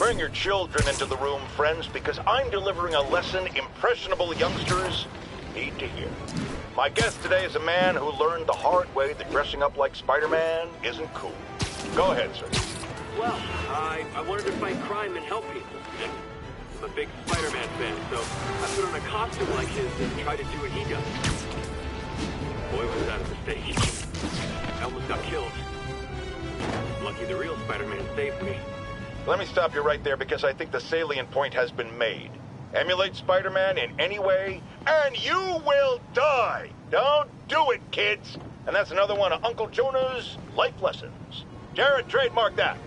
Bring your children into the room, friends, because I'm delivering a lesson impressionable youngsters need to hear. My guest today is a man who learned the hard way that dressing up like Spider-Man isn't cool. Go ahead, sir. Well, I wanted to fight crime and help people. And I'm a big Spider-Man fan, so I put on a costume like his and tried to do what he does. Boy, was that a mistake. I almost got killed. Lucky the real Spider-Man saved me. Let me stop you right there because I think the salient point has been made. Emulate Spider-Man in any way, and you will die! Don't do it, kids! And that's another one of Uncle Jonah's life lessons. Jared, trademark that.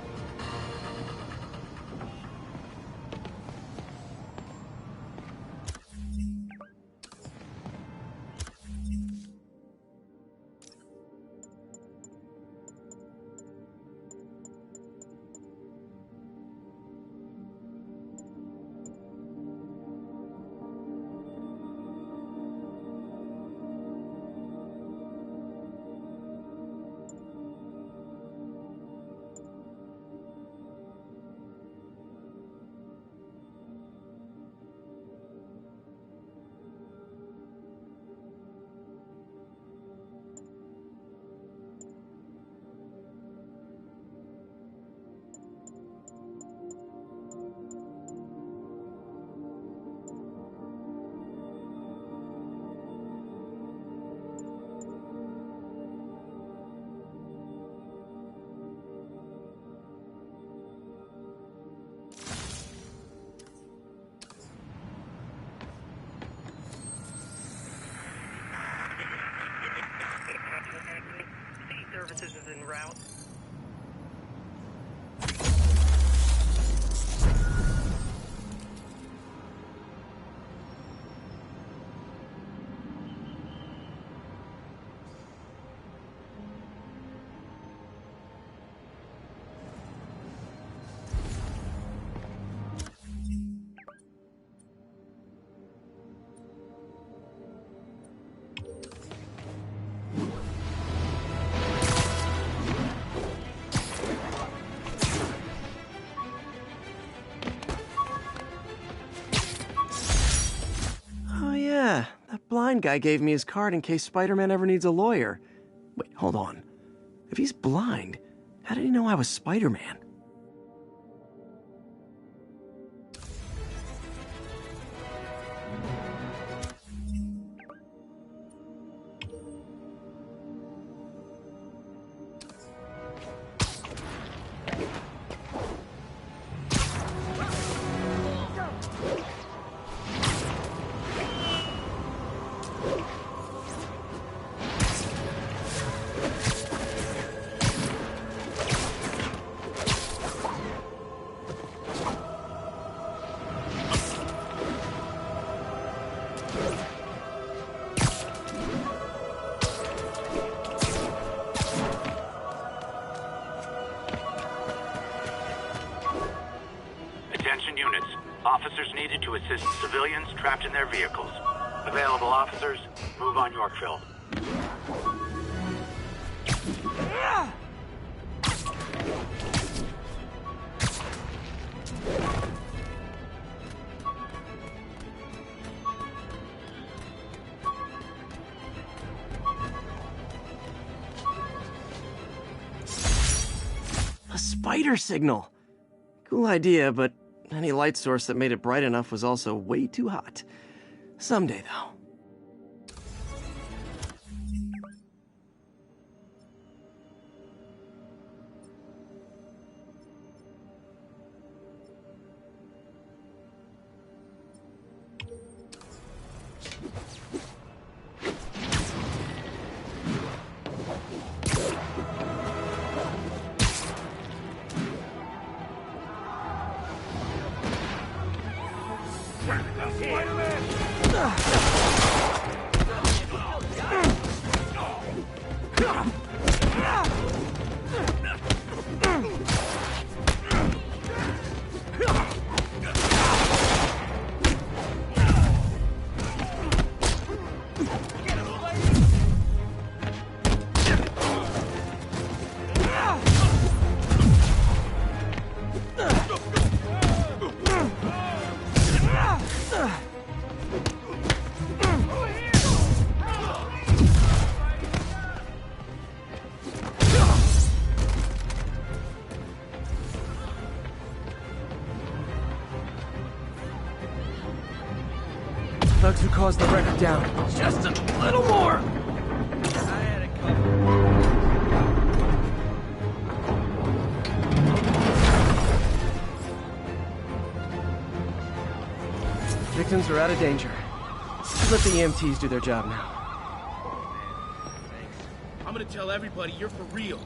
Services is en route. That blind guy gave me his card in case Spider-Man ever needs a lawyer. Wait, hold on. If he's blind, how did he know I was Spider-Man? Attention units. Officers needed to assist civilians trapped in their vehicles. Available officers, move on Yorkville. A spider signal! Cool idea, but any light source that made it bright enough was also way too hot. Someday, though. Spider-Man! thugs who caused the record down. Just a little more! I had it covered. Victims are out of danger. Let the EMTs do their job now. Thanks. I'm gonna tell everybody you're for real.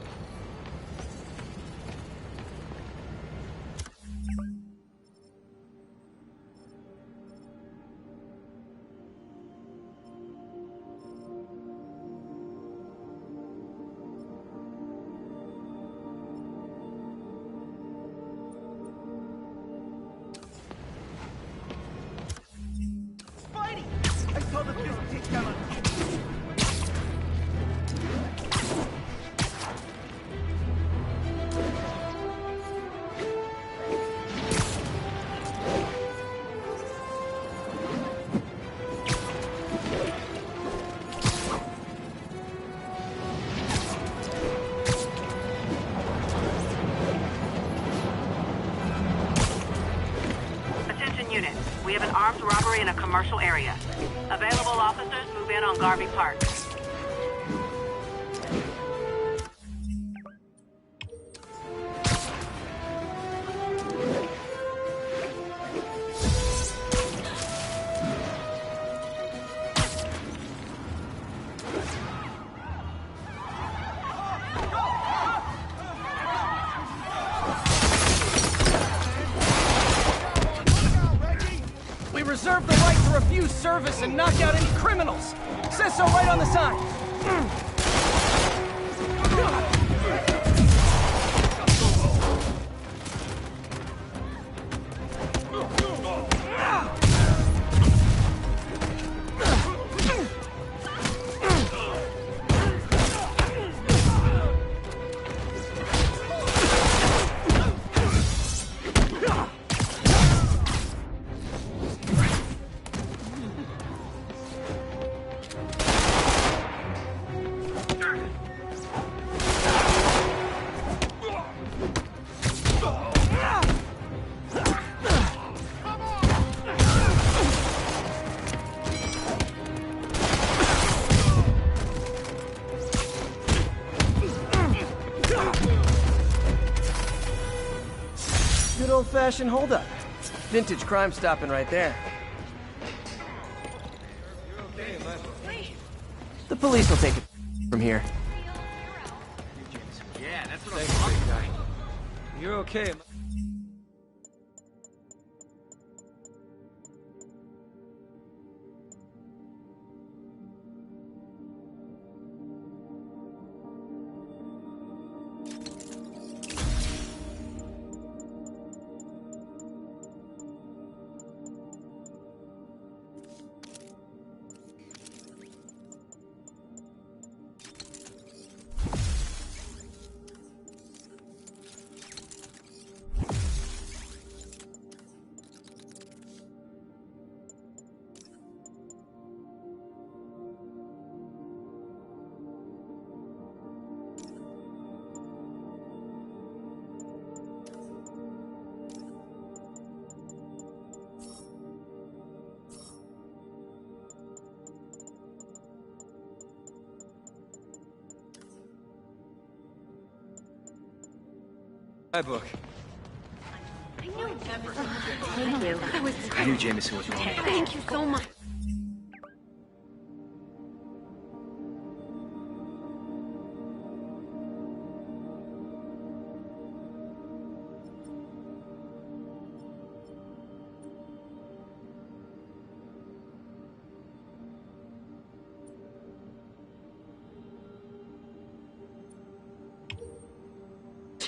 We have an armed robbery in a commercial area. Available officers move in on Garvey Park. Reserve the right to refuse service and knock out any criminals. Says so right on the sign. Good old-fashioned holdup. Vintage crime stopping right there. The police will take it from here. Yeah, that's what I'm talking about. You're okay, man. My book. Thank you. I knew Jameson was wrong. Thank you so much.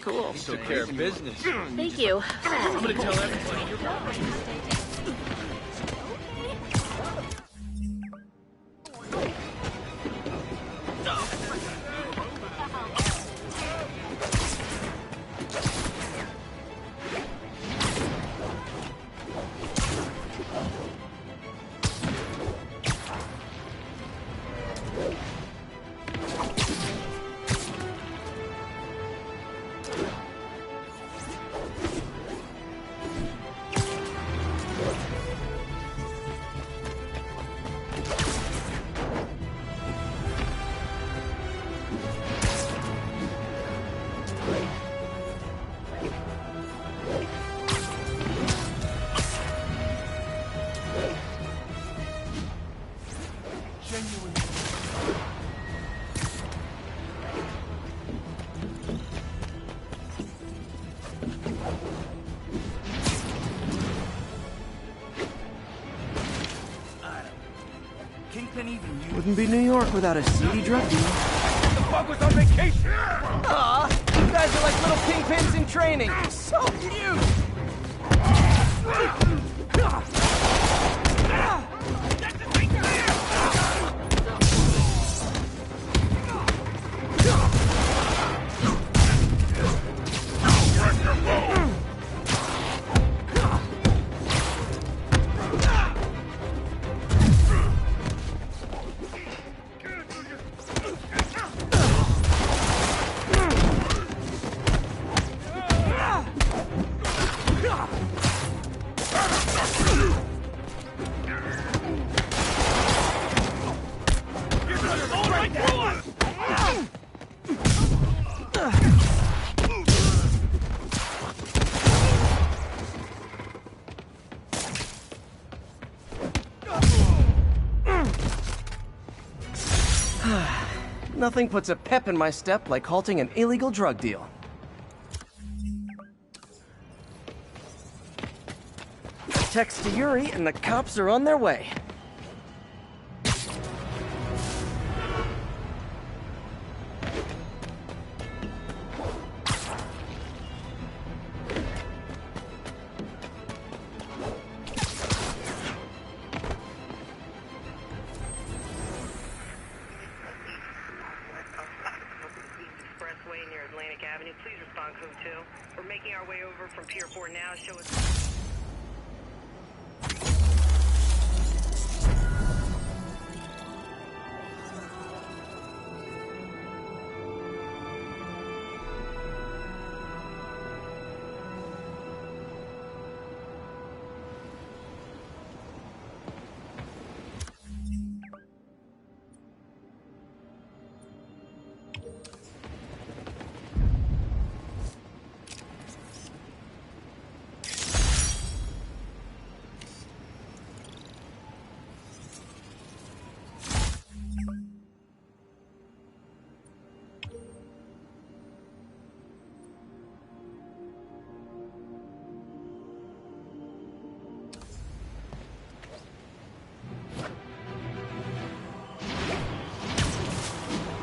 Cool. Took care of business. Thank you. I'm gonna tell everybody you're wrong. Wouldn't be New York without a seedy drug deal. The bug was on vacation! Aw, you guys are like little kingpins in training. So cute! Nothing puts a pep in my step like halting an illegal drug deal. Text to Yuri and the cops are on their way. We're making our way over from Pier 4 now. Show us.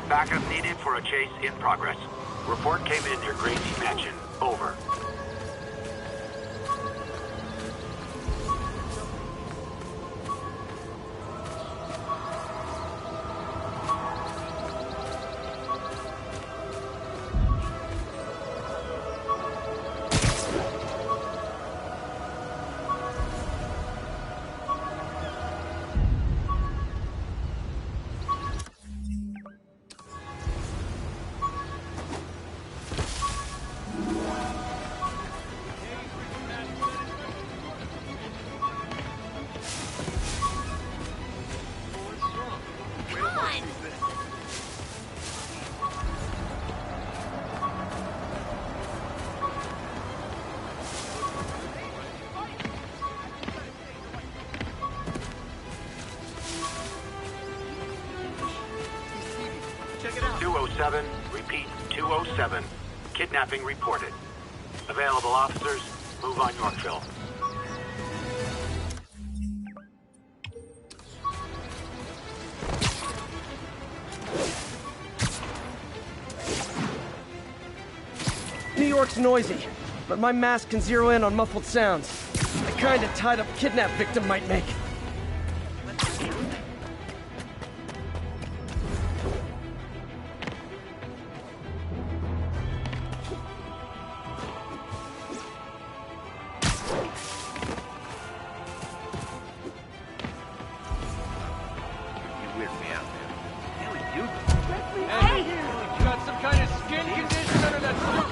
Backup needed for a chase in progress. Report came in near Gracie Mansion. Over. Check it out. 207, repeat, 207. Kidnapping reported. Available officers, move on Yorkville. New York's noisy, but my mask can zero in on muffled sounds. The kind a tied-up kidnap victim might make.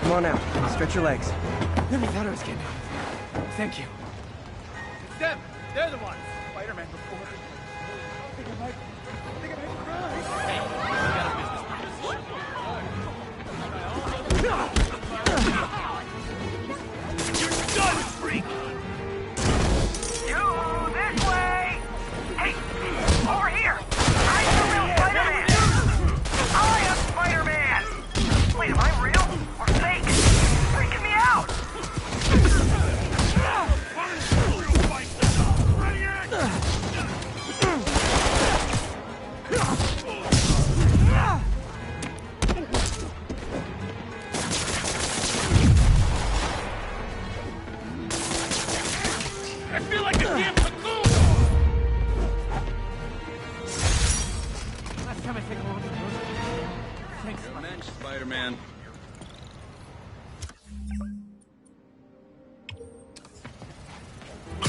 Come on out. Stretch your legs. Never thought I was getting it. Thank you. It's them. They're the ones. Spider-Man before. I think I might cry. You're done, freak! You this way! Hey, over here! I'm the real Spider-Man! I am Spider-Man! Wait, am I real or fake? Freaking me out!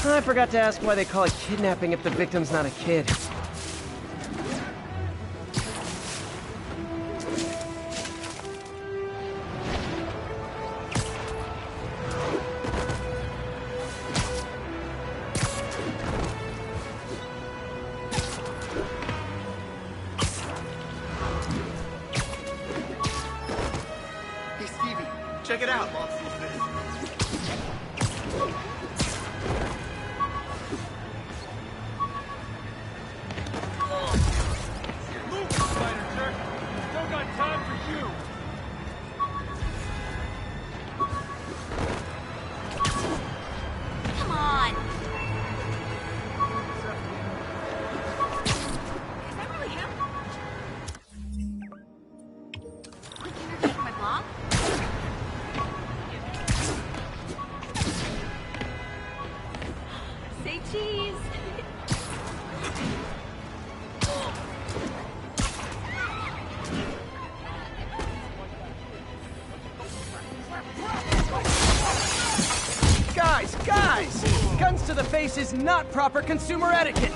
I forgot to ask why they call it kidnapping if the victim's not a kid. Hey, Stevie, check it out. Move, Spider Jerk. Don't got time for you. Come on. Is that really him? Quick interview for my blog? Say cheese. Guys! Guns to the face is not proper consumer etiquette!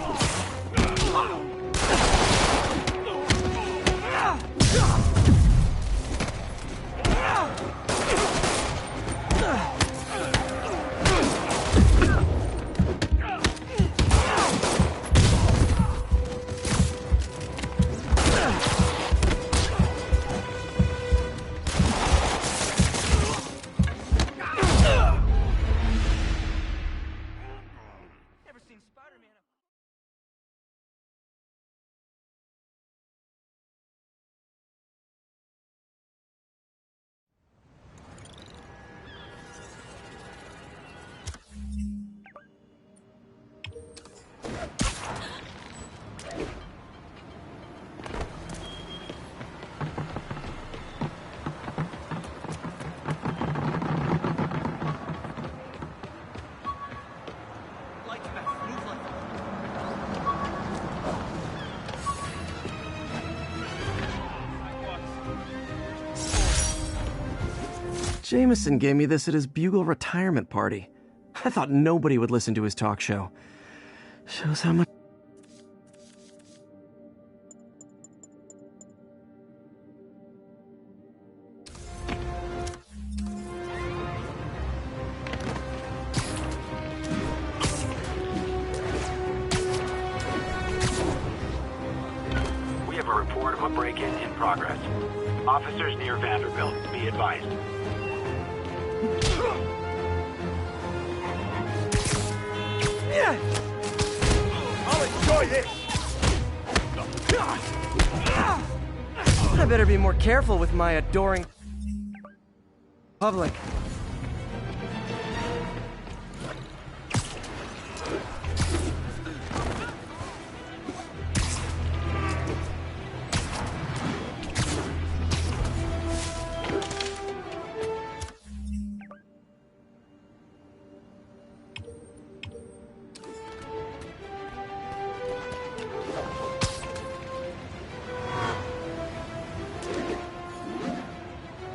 Never seen Spider-Man. Lights back. Move like Jameson gave me this at his Bugle retirement party. I thought nobody would listen to his talk show. Shows how much... We have a report of a break-in in progress. Officers near Vanderbilt, be advised. I'll enjoy this. I better be more careful with my adoring... public.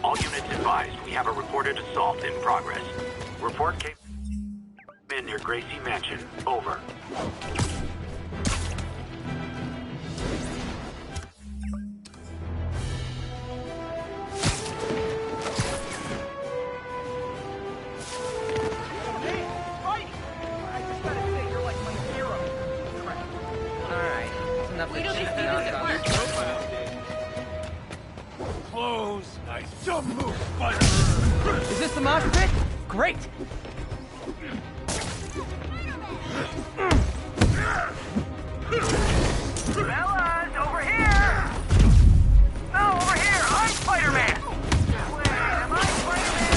All units advised, we have a reported assault in progress. Report came in near Gracie Mansion. Over. Hey, Spidey! I just gotta say, you're like my hero. Alright, enough Wait till they see this at work. Close. Nice. Don't move, Spider. Is this the mosh pit? Great! Fellas, over here! No, over here! I'm Spider-Man! Wait, am I Spider-Man?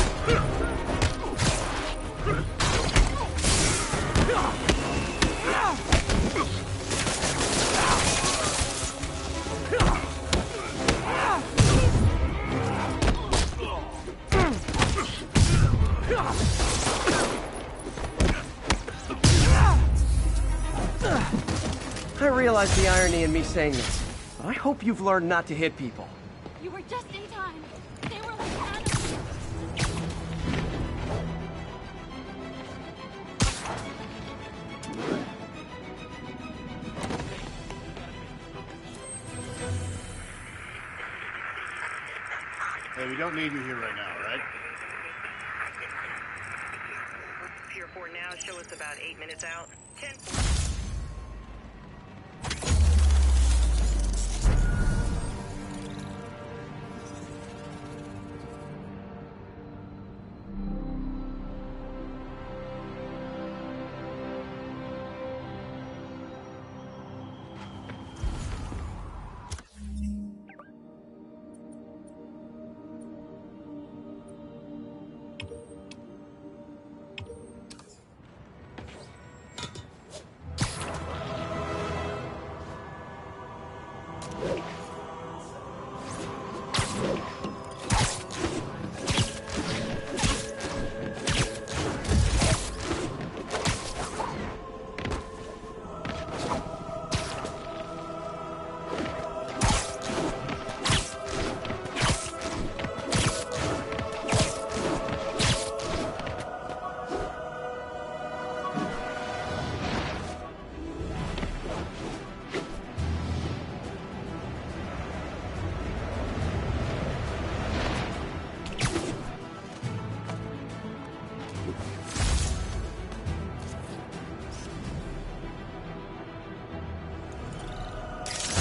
I realize the irony in me saying this, but I hope you've learned not to hit people. You were just in time. They were like animals. don't need you here right now, right? Pier 4 now, show us about 8 minutes out. 10.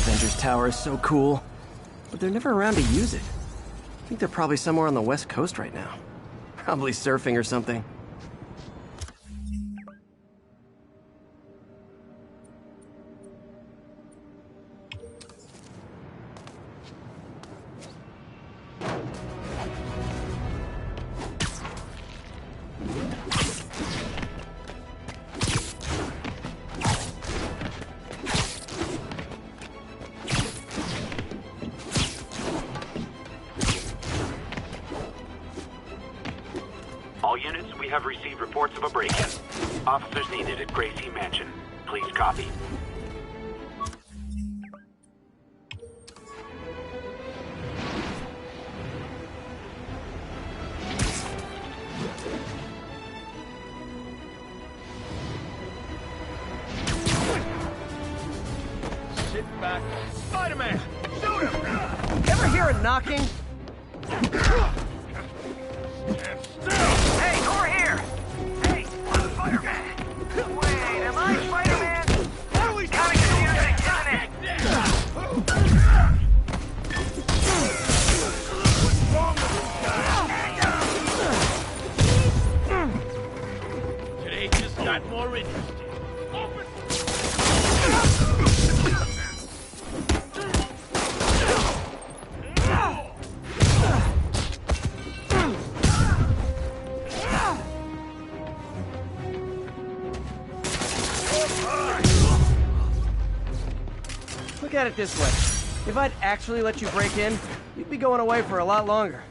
Avengers Tower is so cool, but they're never around to use it. I think they're probably somewhere on the West Coast right now. Probably surfing or something. All units, we have received reports of a break-in. Officers needed at Gracie Mansion. Please copy. Sit back. Spider-Man! Shoot him! Ever hear a knocking? Hey, over here! Hey, I'm Spider-Man! Wait, am I Spider-Man? What are we Kinda confusing, isn't it? What's wrong with this guy? Today just got more interesting. Open! Look at it this way. If I'd actually let you break in, you'd be going away for a lot longer.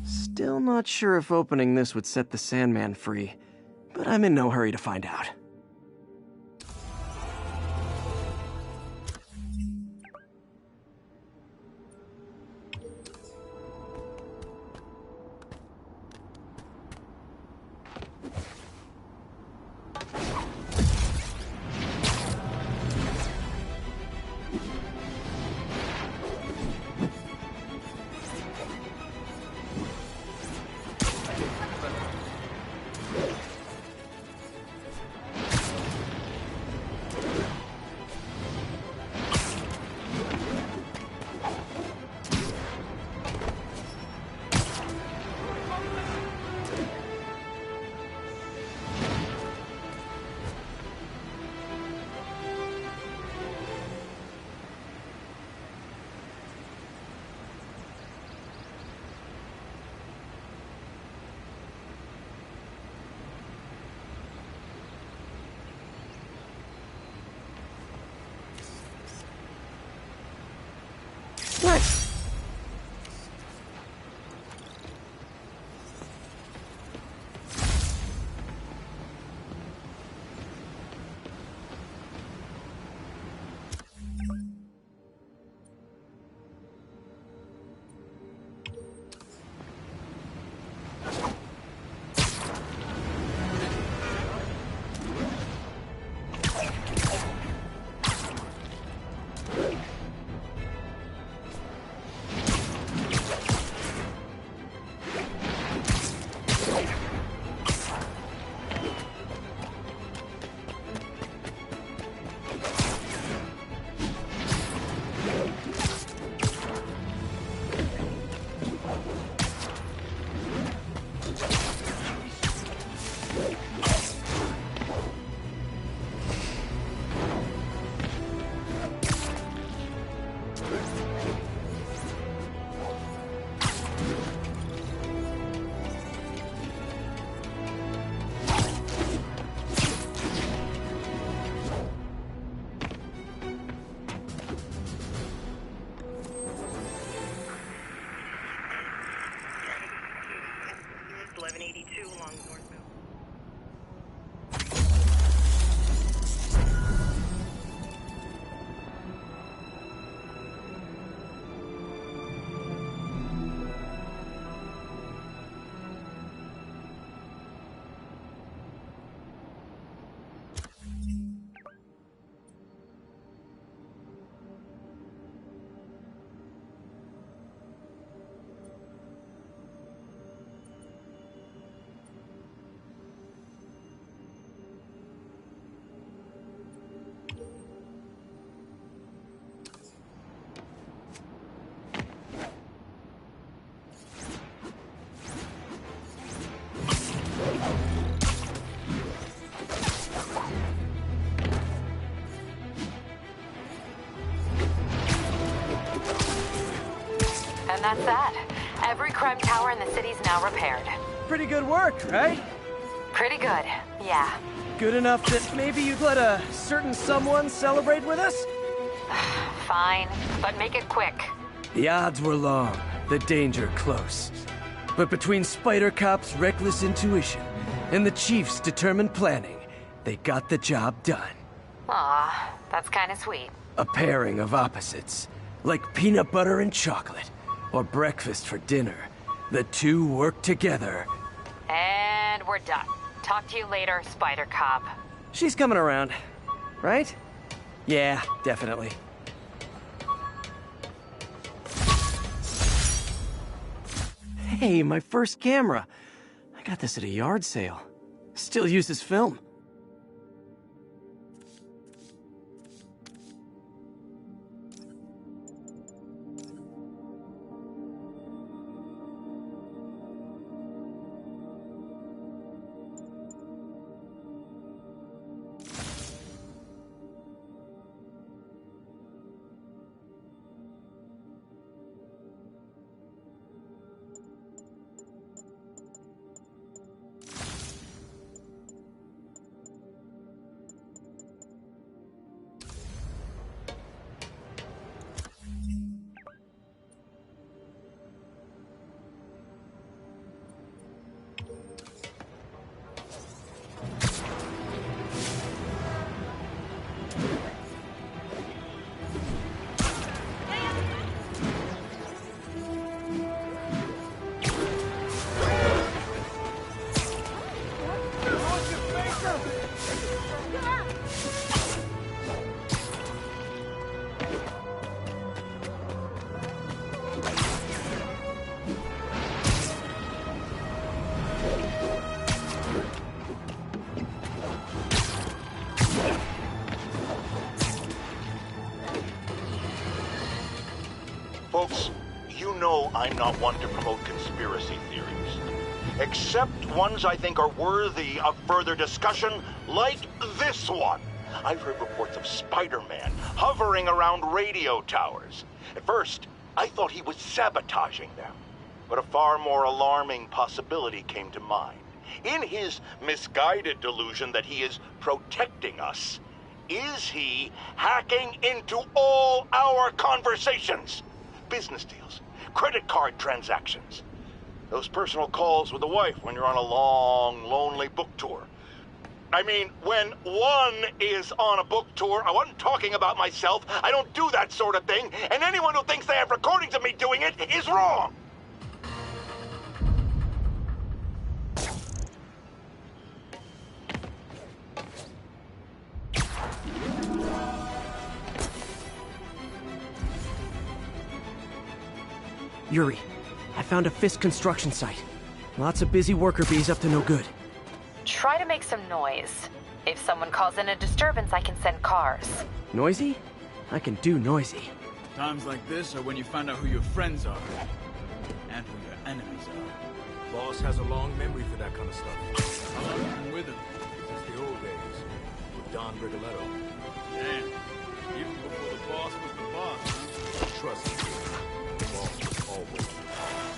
Still not sure if opening this would set the Sandman free, but I'm in no hurry to find out. that's that. Every crime tower in the city's now repaired. Pretty good work, right? Pretty good, yeah. Good enough that maybe you'd let a certain someone celebrate with us? Fine, but make it quick. The odds were long, the danger close. But between Spider Cop's reckless intuition and the Chief's determined planning, they got the job done. Aw, that's kinda sweet. A pairing of opposites, like peanut butter and chocolate, or breakfast for dinner. The two work together. And we're done. Talk to you later, Spider Cop. She's coming around, right? Yeah, definitely. Hey, my first camera. I got this at a yard sale. Still uses film. Folks, you know I'm not one to promote conspiracy theories. Except ones I think are worthy of further discussion, like this one. I've heard reports of Spider-Man hovering around radio towers. At first, I thought he was sabotaging them. But a far more alarming possibility came to mind. In his misguided delusion that he is protecting us, is he hacking into all our conversations? Business deals, credit card transactions, those personal calls with the wife when you're on a long, lonely book tour. I mean, when one is on a book tour, I wasn't talking about myself. I don't do that sort of thing, and anyone who thinks they have recordings of me doing it is wrong. Yuri, I found a Fisk construction site. Lots of busy worker bees up to no good. Try to make some noise. If someone calls in a disturbance, I can send cars. Noisy? I can do noisy. Times like this are when you find out who your friends are and who your enemies are. Boss has a long memory for that kind of stuff. How long have you been with him? Since the old days, with Don Rigoletto. Damn. Even before the boss was the boss, huh? Trust me, the boss was always the boss.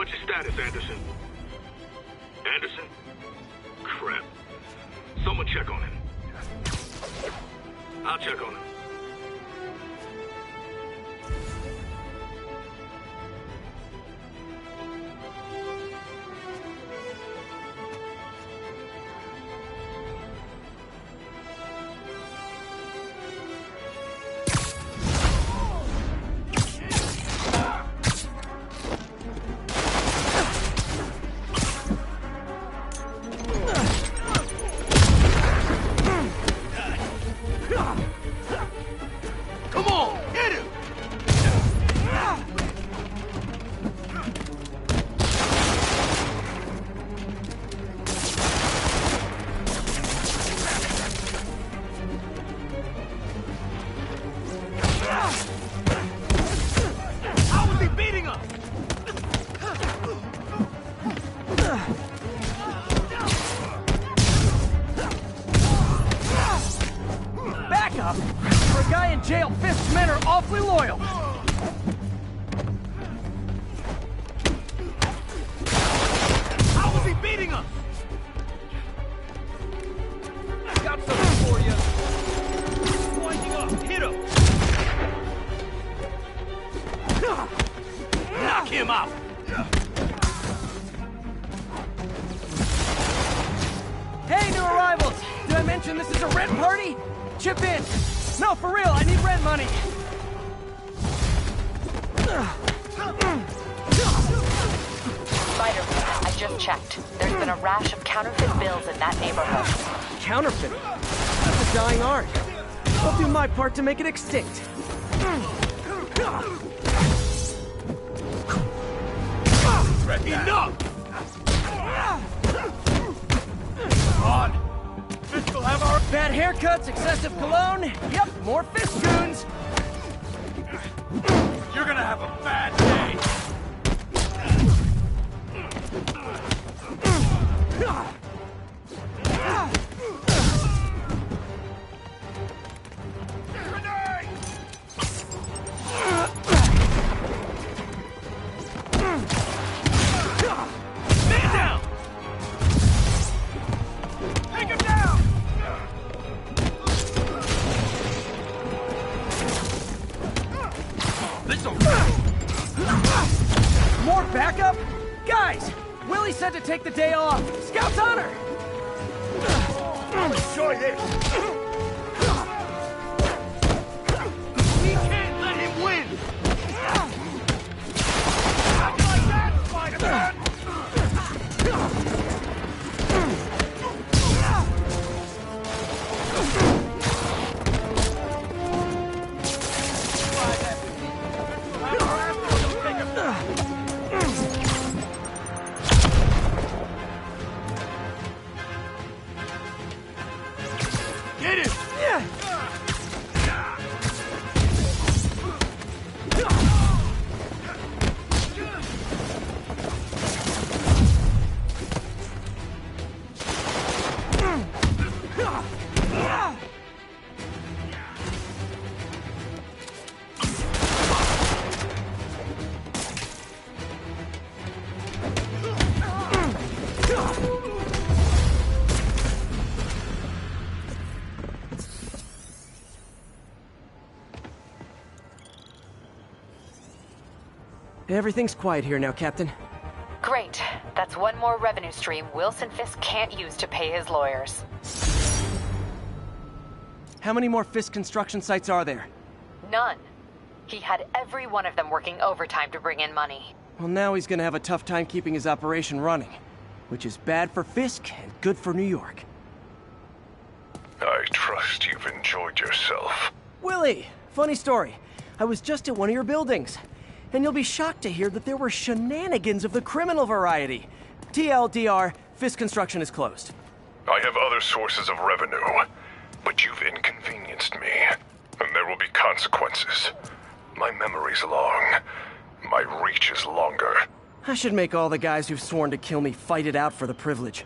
What's your status, Anderson? Anderson? Crap. Someone check on him. I'll check on him. For a guy in jail, Fisk's men are awfully loyal. How was he beating us? Got something for you. Winding up. Hit him. Knock him out. Hey, new arrivals! Did I mention this is a rent party? Chip in! No, for real, I need rent money! Spider-Man, I just checked. There's been a rash of counterfeit bills in that neighborhood. Counterfeiting? That's a dying art. I'll do my part to make it extinct. Enough! On! Fisk will have our... Bad haircuts, excessive cologne. Yep, more Fisk goons. You're gonna have a bad day. Stand down! Take him down! More backup? Guys, Willie said to take the day off. Scout's honor! I'll enjoy this! We can't let him win! Not like that, Spider-Man! Get him! Everything's quiet here now, Captain. Great. That's one more revenue stream Wilson Fisk can't use to pay his lawyers. How many more Fisk construction sites are there? None. He had every one of them working overtime to bring in money. Well, now he's gonna have a tough time keeping his operation running. Which is bad for Fisk and good for New York. I trust you've enjoyed yourself. Willie! Funny story. I was just at one of your buildings. And you'll be shocked to hear that there were shenanigans of the criminal variety. TLDR, Fisk construction is closed. I have other sources of revenue, but you've inconvenienced me, and there will be consequences. My memory's long. My reach is longer. I should make all the guys who've sworn to kill me fight it out for the privilege.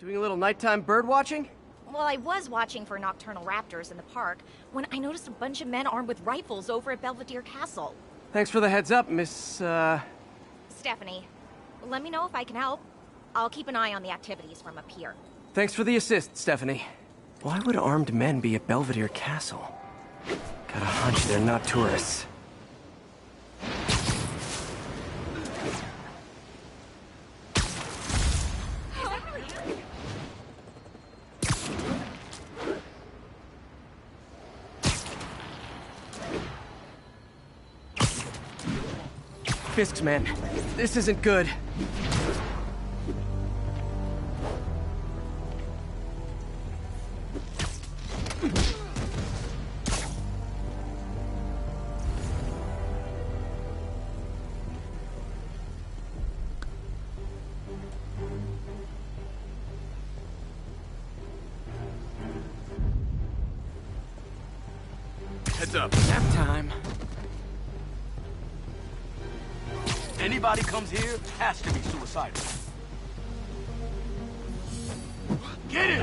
Doing a little nighttime bird watching? Well, I was watching for nocturnal raptors in the park when I noticed a bunch of men armed with rifles over at Belvedere Castle. Thanks for the heads up, Miss, Stephanie, let me know if I can help. I'll keep an eye on the activities from up here. Thanks for the assist, Stephanie. Why would armed men be at Belvedere Castle? Got a hunch they're not tourists. Fisk's men, this isn't good. Heads up. Nap time. Anybody comes here has to be suicidal. Get it!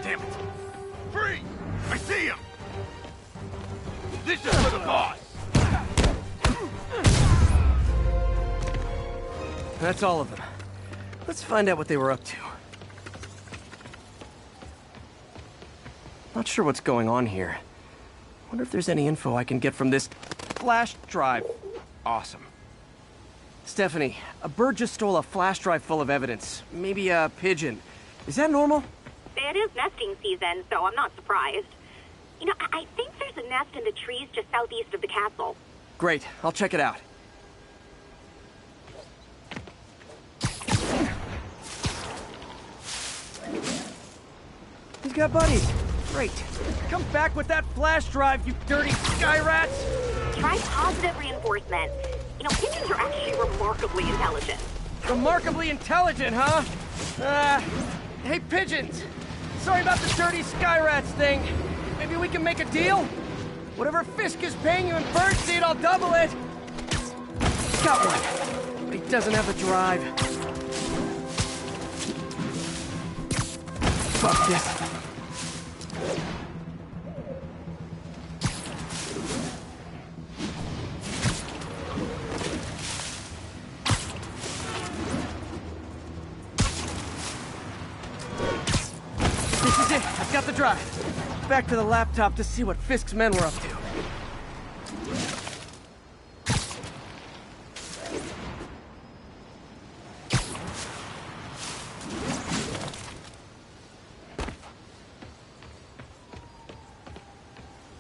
Damn it. Free! I see him! This is for the boss! That's all of them. Let's find out what they were up to. Not sure what's going on here. Wonder if there's any info I can get from this flash drive. Awesome. Stephanie, a bird just stole a flash drive full of evidence. Maybe a pigeon. Is that normal? It is nesting season, so I'm not surprised. You know, I think there's a nest in the trees just southeast of the castle. Great, I'll check it out. He's got buddies. Great. Come back with that flash drive, you dirty sky rats! Try positive reinforcement. You know, pigeons are actually remarkably intelligent. Remarkably intelligent, huh? Hey, pigeons. Sorry about the dirty sky rats thing. Maybe we can make a deal? Whatever Fisk is paying you in birdseed, I'll double it. Got one. But he doesn't have the drive. Fuck this. This is it. I've got the drive. Back to the laptop to see what Fisk's men were up to.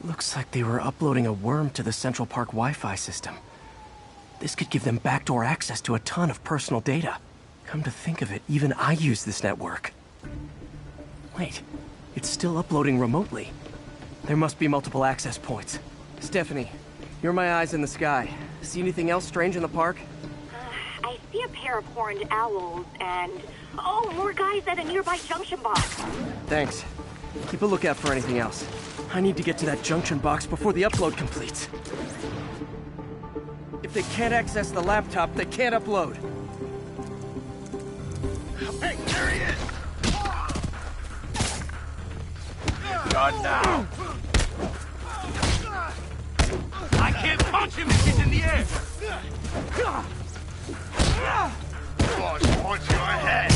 Looks like they were uploading a worm to the Central Park Wi-Fi system. This could give them backdoor access to a ton of personal data. Come to think of it, even I use this network. Wait, it's still uploading remotely. There must be multiple access points. Stephanie, you're my eyes in the sky. See anything else strange in the park? I see a pair of horned owls and... oh, more guys at a nearby junction box. Thanks. Keep a lookout for anything else. I need to get to that junction box before the upload completes. If they can't access the laptop, they can't upload. Hey, there he is! Not now! I can't punch him if he's in the air! Boss wants your head!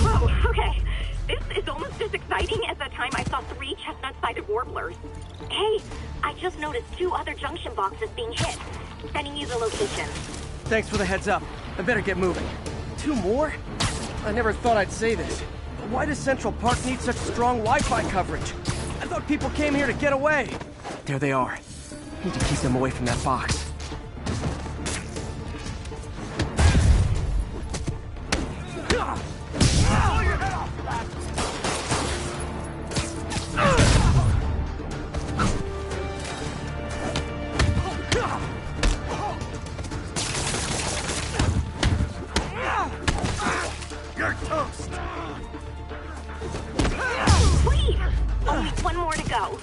Whoa, okay. This is almost as exciting as the time I saw 3 chestnut-sided warblers. Hey, I just noticed 2 other junction boxes being hit. Sending you the location. Thanks for the heads up. I better get moving. 2 more? I never thought I'd say this. But why does Central Park need such strong Wi-Fi coverage? I thought people came here to get away. There they are. Need to keep them away from that box. You're toast! Please! Only one more to go.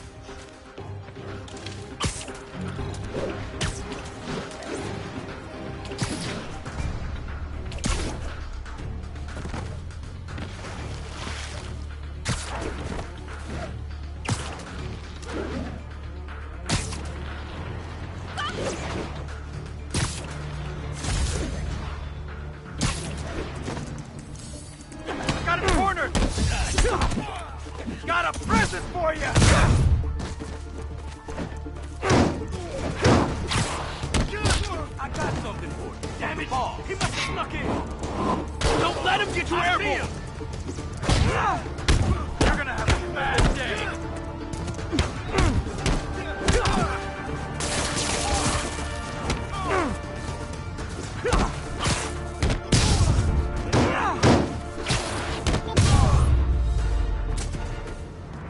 Got him cornered! Got a present for you! I got something for you. Damn it! He must have snuck in. Don't let him get you airborne! You're gonna have a bad day.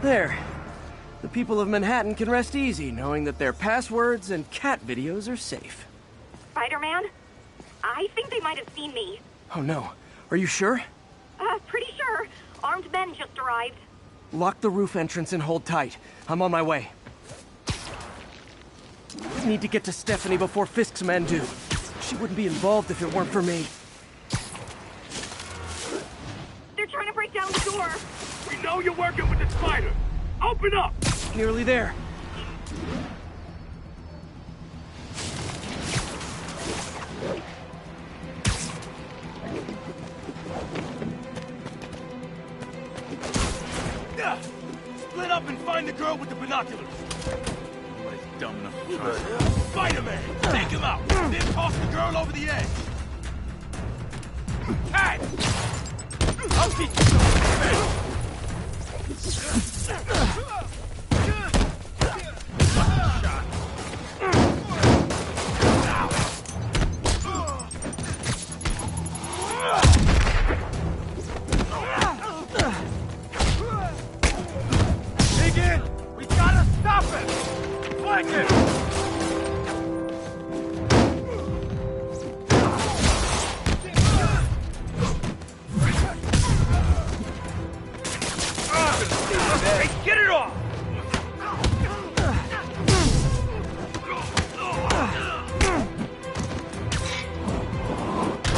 There. The people of Manhattan can rest easy knowing that their passwords and cat videos are safe. Spider-Man? I think they might have seen me. Oh no. Are you sure? Pretty sure. Armed men just arrived. Lock the roof entrance and hold tight. I'm on my way. Need to get to Stephanie before Fisk's men do. She wouldn't be involved if it weren't for me. They're trying to break down the door. We know you're working with the spider. Open up! Nearly there. Yeah. Split up and find the girl with the binoculars. Nobody's dumb enough to trust Spider-Man! Take him out! Then toss the girl over the edge! Hey! I'll teach you something! Dig in! We gotta stop it! Flank it! Hey, get it off!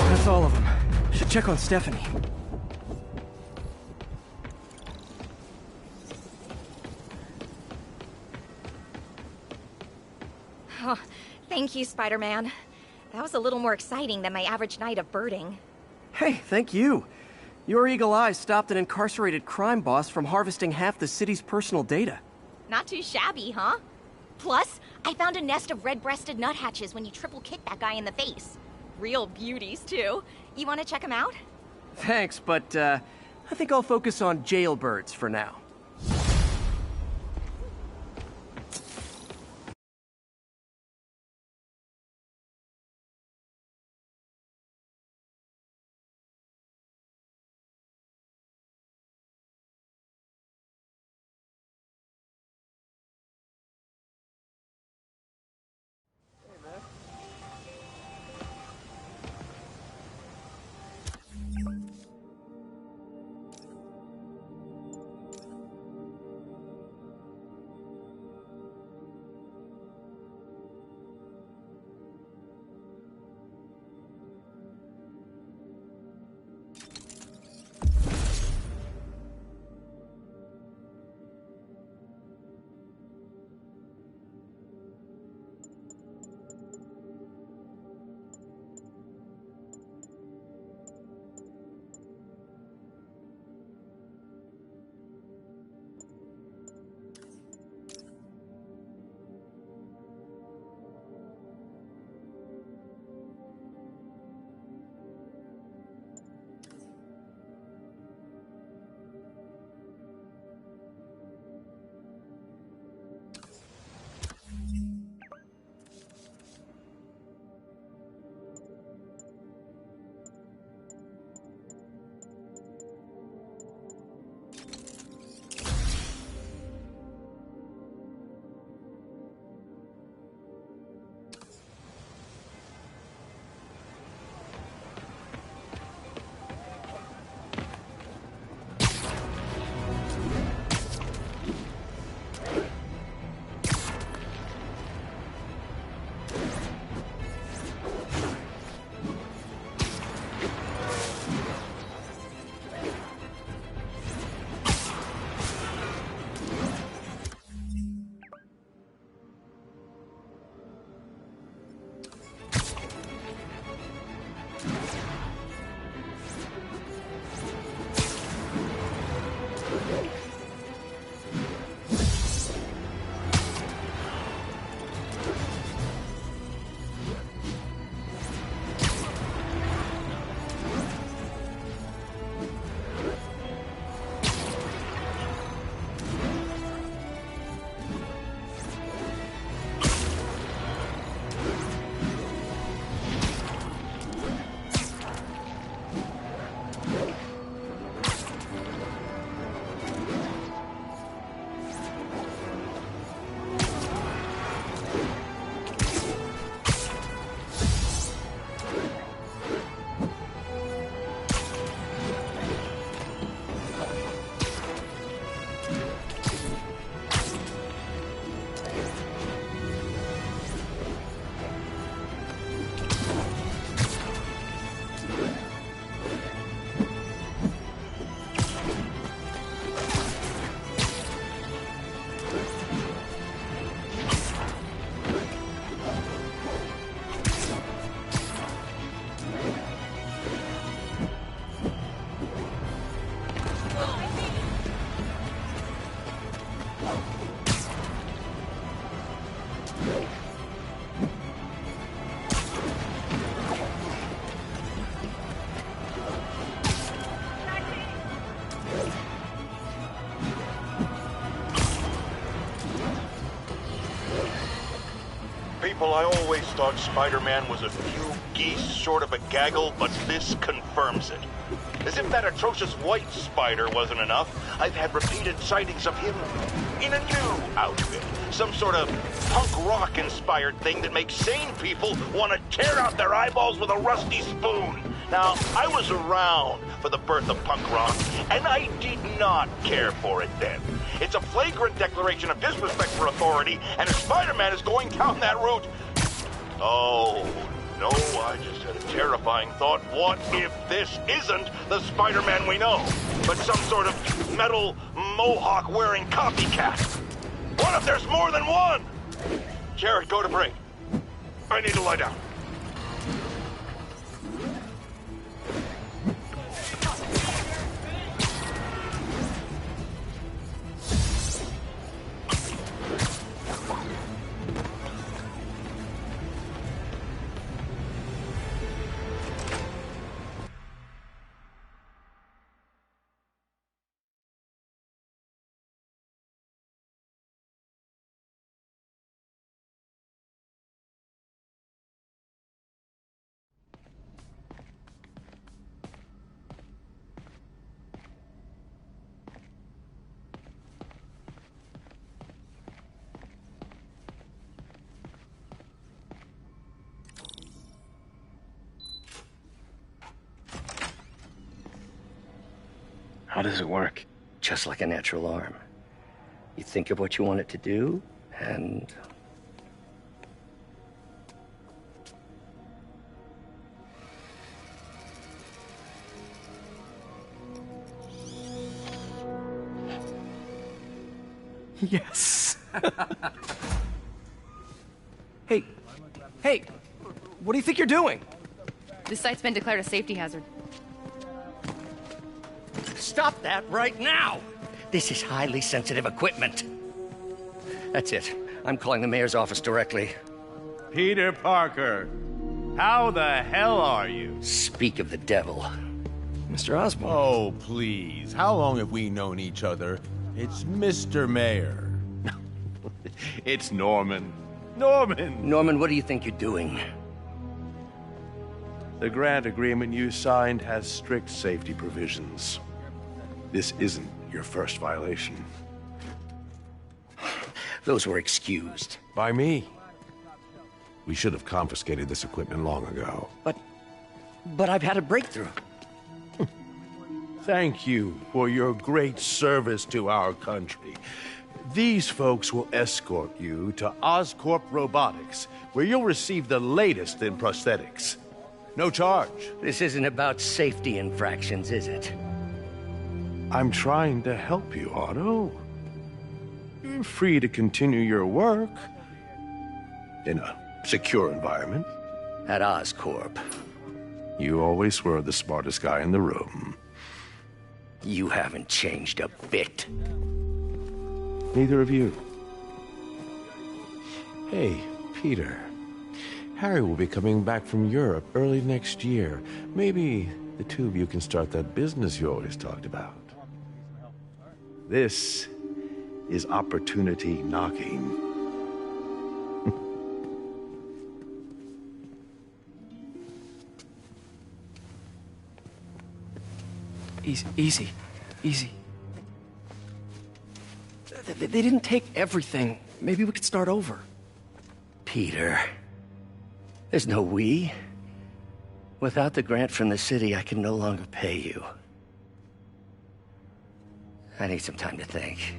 That's all of them. Should check on Stephanie. Oh, thank you, Spider-Man. That was a little more exciting than my average night of birding. Hey, thank you. Your eagle eyes stopped an incarcerated crime boss from harvesting half the city's personal data. Not too shabby, huh? Plus, I found a nest of red-breasted nuthatches when you triple kicked that guy in the face. Real beauties, too. You want to check them out? Thanks, but I think I'll focus on jailbirds for now. Well, I always thought Spider-Man was a few geese short of a gaggle, but this confirms it. As if that atrocious white spider wasn't enough, I've had repeated sightings of him in a new outfit. Some sort of punk rock-inspired thing that makes sane people want to tear out their eyeballs with a rusty spoon. Now, I was around for the birth of punk rock, and I did not care for it then. It's a flagrant declaration of disrespect for authority, and if Spider-Man is going down that route... Oh, no, I just had a terrifying thought. What if this isn't the Spider-Man we know, but some sort of metal mohawk-wearing copycat? What if there's more than one? Jared, go to break. I need to lie down. How does it work? Just like a natural arm. You think of what you want it to do, and... Yes. Hey, what do you think you're doing? This site's been declared a safety hazard. Stop that right now! This is highly sensitive equipment. That's it. I'm calling the mayor's office directly. Peter Parker, how the hell are you? Speak of the devil. Mr. Osborn. Oh, please. How long have we known each other? It's Mr. Mayor. It's Norman. Norman, what do you think you're doing? The grant agreement you signed has strict safety provisions. This isn't your first violation. Those were excused. By me. We should have confiscated this equipment long ago. But I've had a breakthrough. Thank you for your great service to our country. These folks will escort you to Oscorp Robotics, where you'll receive the latest in prosthetics. No charge. This isn't about safety infractions, is it? I'm trying to help you, Otto. You're free to continue your work in a secure environment. At Oscorp. You always were the smartest guy in the room. You haven't changed a bit. Neither of you. Hey, Peter. Harry will be coming back from Europe early next year. Maybe the two of you can start that business you always talked about. This is opportunity knocking. Easy. They didn't take everything. Maybe we could start over. Peter, there's no we. Without the grant from the city, I can no longer pay you. I need some time to think.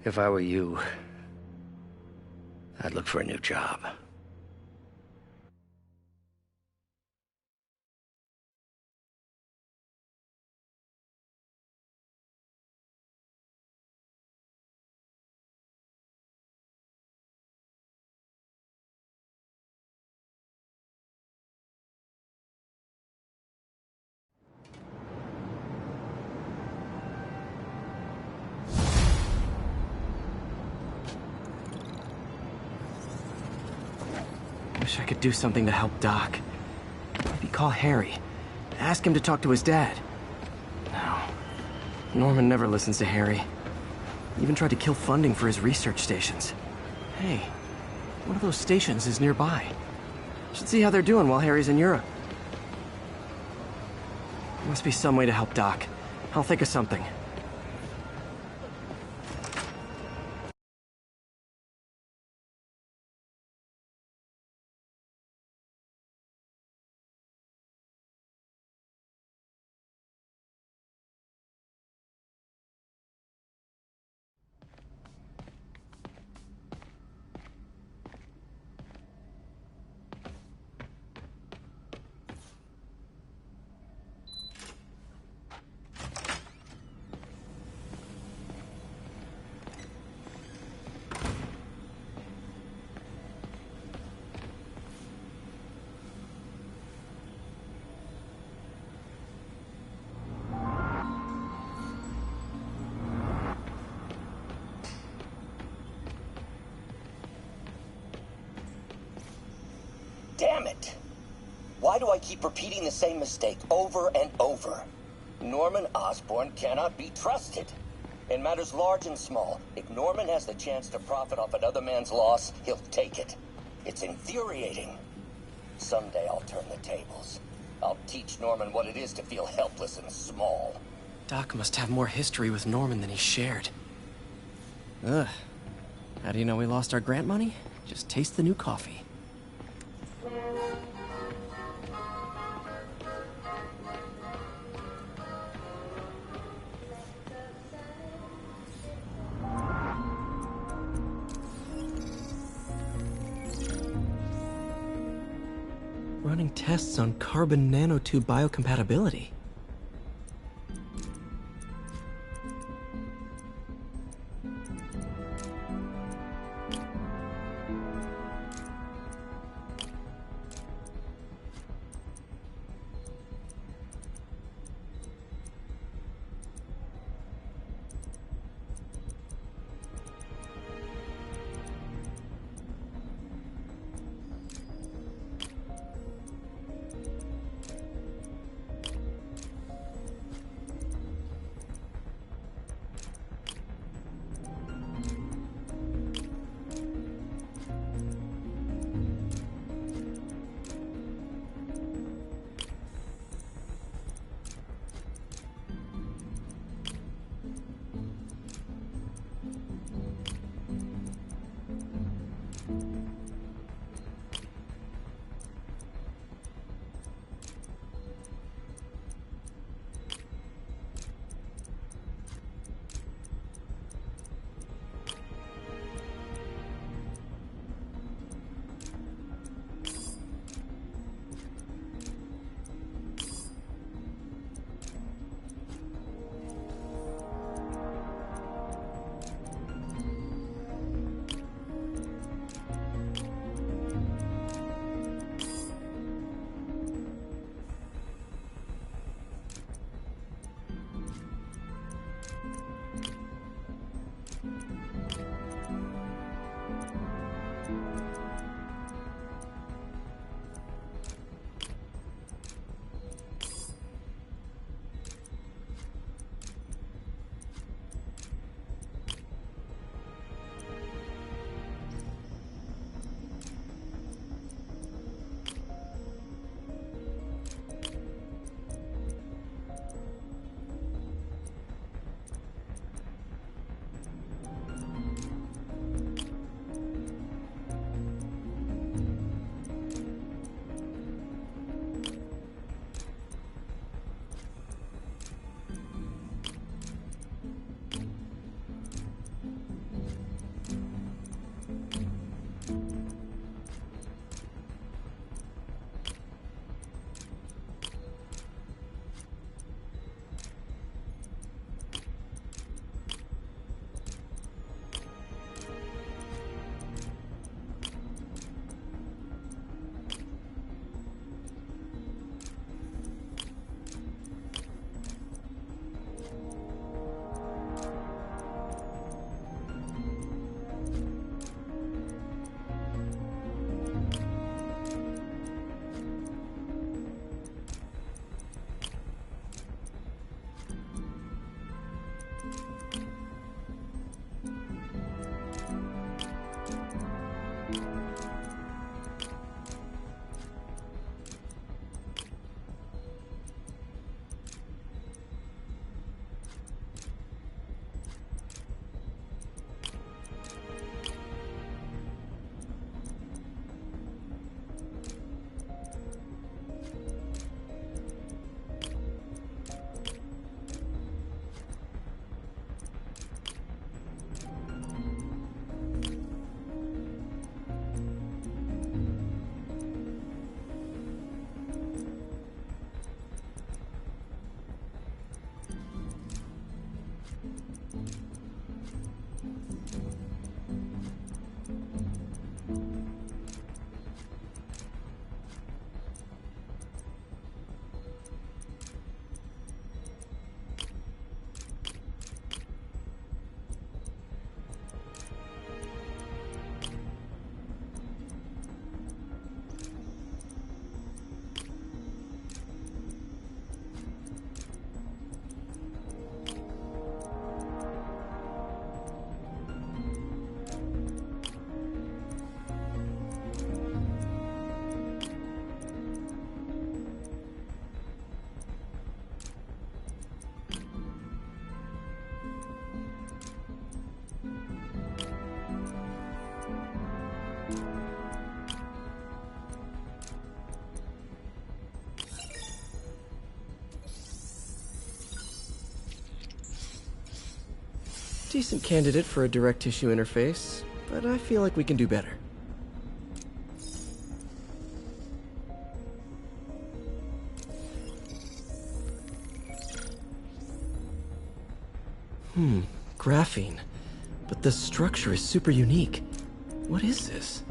If I were you, I'd look for a new job. Wish I could do something to help Doc. Maybe call Harry. Ask him to talk to his dad. No. Norman never listens to Harry. He even tried to kill funding for his research stations. Hey, One of those stations is nearby. Should see how they're doing while Harry's in Europe. There must be some way to help Doc. I'll think of something. Damn it! Why do I keep repeating the same mistake over and over? Norman Osborn cannot be trusted. In matters large and small, if Norman has the chance to profit off another man's loss, he'll take it. It's infuriating. Someday I'll turn the tables. I'll teach Norman what it is to feel helpless and small. Doc must have more history with Norman than he shared. Ugh. How do you know we lost our grant money? Just taste the new coffee. Running tests on carbon nanotube biocompatibility. Decent candidate for a direct tissue interface, but I feel like we can do better. Graphene. But the structure is super unique. What is this?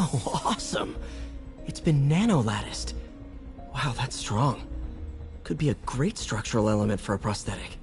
Oh, awesome! It's been nano-latticed. Wow, that's strong. Could be a great structural element for a prosthetic.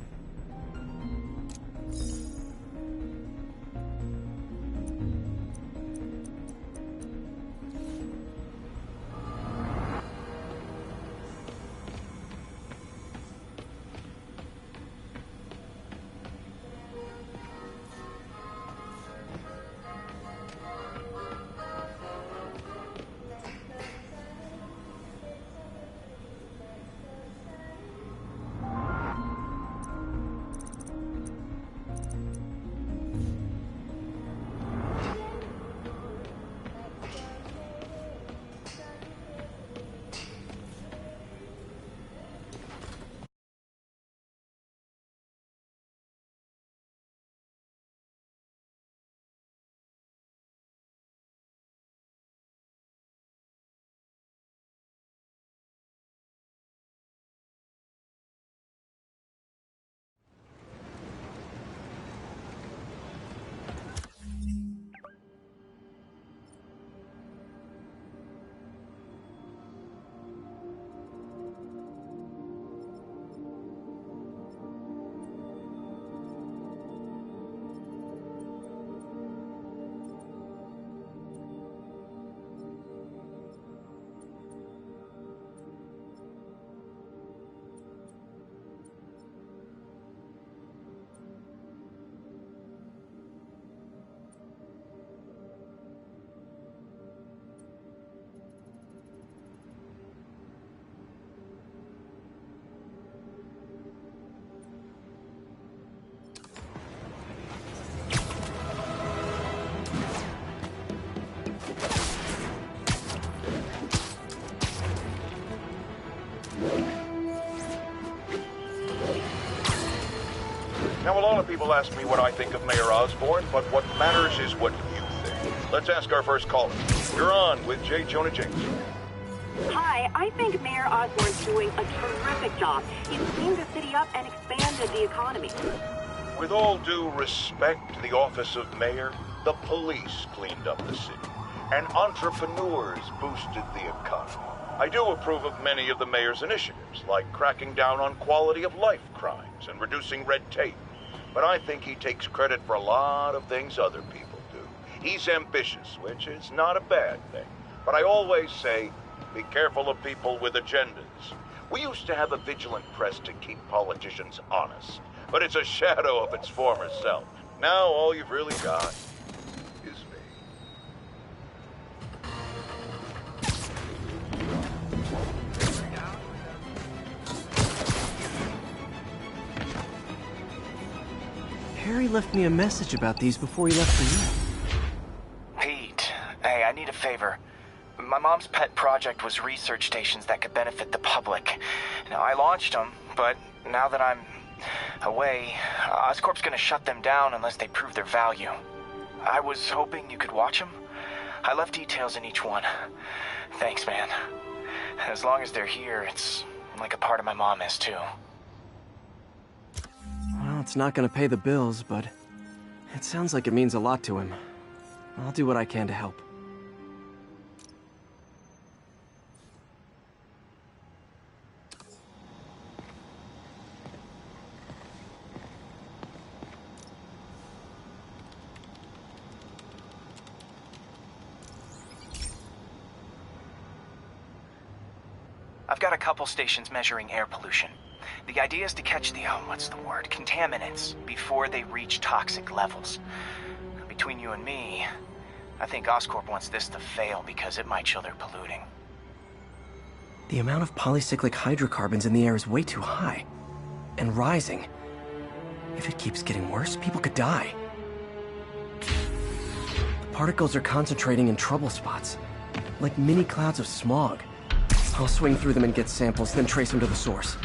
Now, a lot of people ask me what I think of Mayor Osborn, but what matters is what you think. Let's ask our first caller. You're on with J. Jonah Jameson. Hi, I think Mayor Osborn's doing a terrific job. He's cleaned the city up and expanded the economy. With all due respect to the office of mayor, the police cleaned up the city, and entrepreneurs boosted the economy. I do approve of many of the mayor's initiatives, like cracking down on quality-of-life crimes and reducing red tape. But I think he takes credit for a lot of things other people do. He's ambitious, which is not a bad thing. But I always say, be careful of people with agendas. We used to have a vigilant press to keep politicians honest, but it's a shadow of its former self. Now all you've really got is me. Harry left me a message about these before he left for you. Pete, hey, I need a favor. My mom's pet project was research stations that could benefit the public. Now, I launched them, but now that I'm away, Oscorp's gonna shut them down unless they prove their value. I was hoping you could watch them. I left details in each one. Thanks, man. As long as they're here, it's like a part of my mom is, too. Well, it's not gonna pay the bills, but it sounds like it means a lot to him. I'll do what I can to help. I've got a couple stations measuring air pollution. The idea is to catch the, contaminants before they reach toxic levels. Between you and me, I think Oscorp wants this to fail because it might show they're polluting. The amount of polycyclic hydrocarbons in the air is way too high. And rising. If it keeps getting worse, people could die. The particles are concentrating in trouble spots, like mini clouds of smog. I'll swing through them and get samples, then trace them to the source.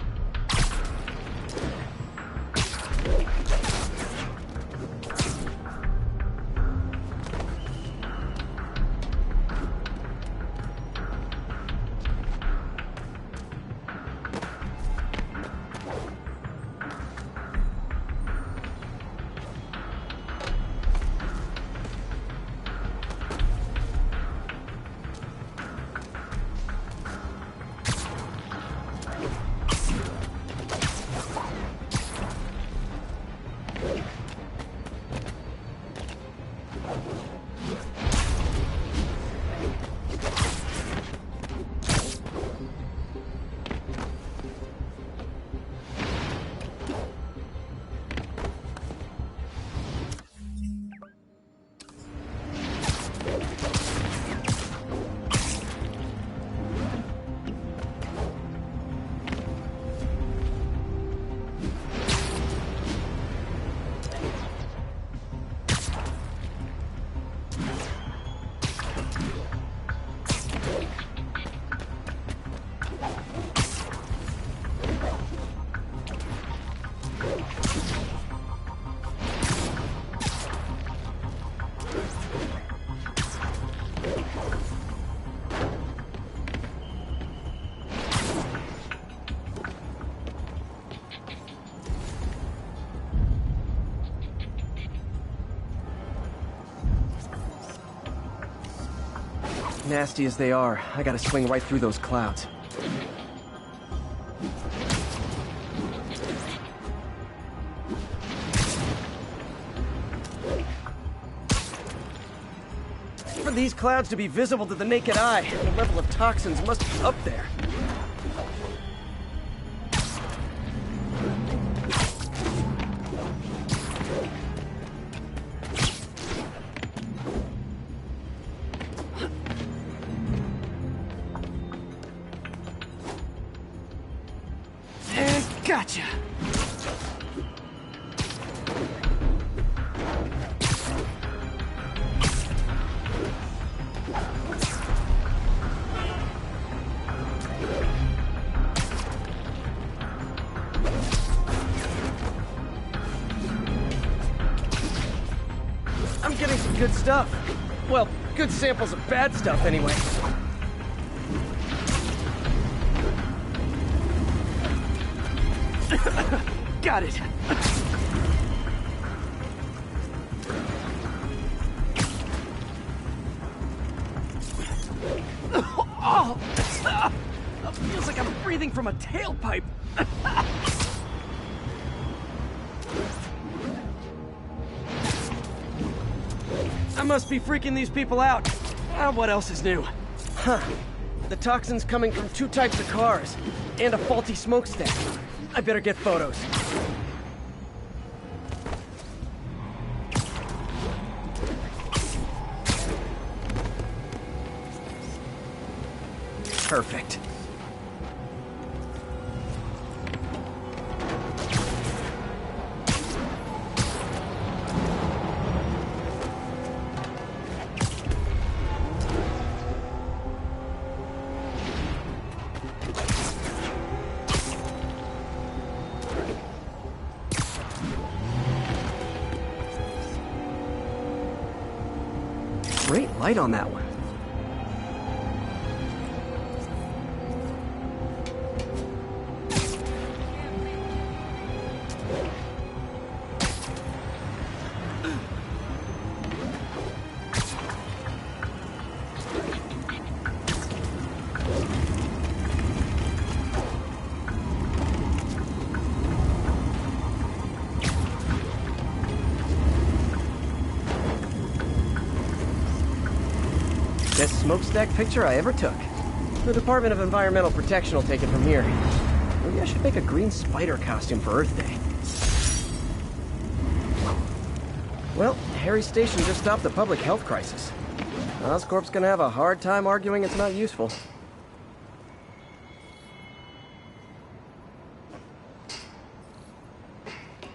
Nasty as they are, I gotta swing right through those clouds. For these clouds to be visible to the naked eye, the level of toxins must be up there. Gotcha! good stuff. Well, good samples of bad stuff, anyway. Got it. Oh! Feels like I'm breathing from a tailpipe. I must be freaking these people out. What else is new? Huh. The toxin's coming from 2 types of cars, and a faulty smokestack. I better get photos. Perfect. Great light on that one. Best smokestack picture I ever took. The Department of Environmental Protection will take it from here. Maybe I should make a green spider costume for Earth Day. Well, Harry's station just stopped the public health crisis. Oscorp's gonna have a hard time arguing it's not useful.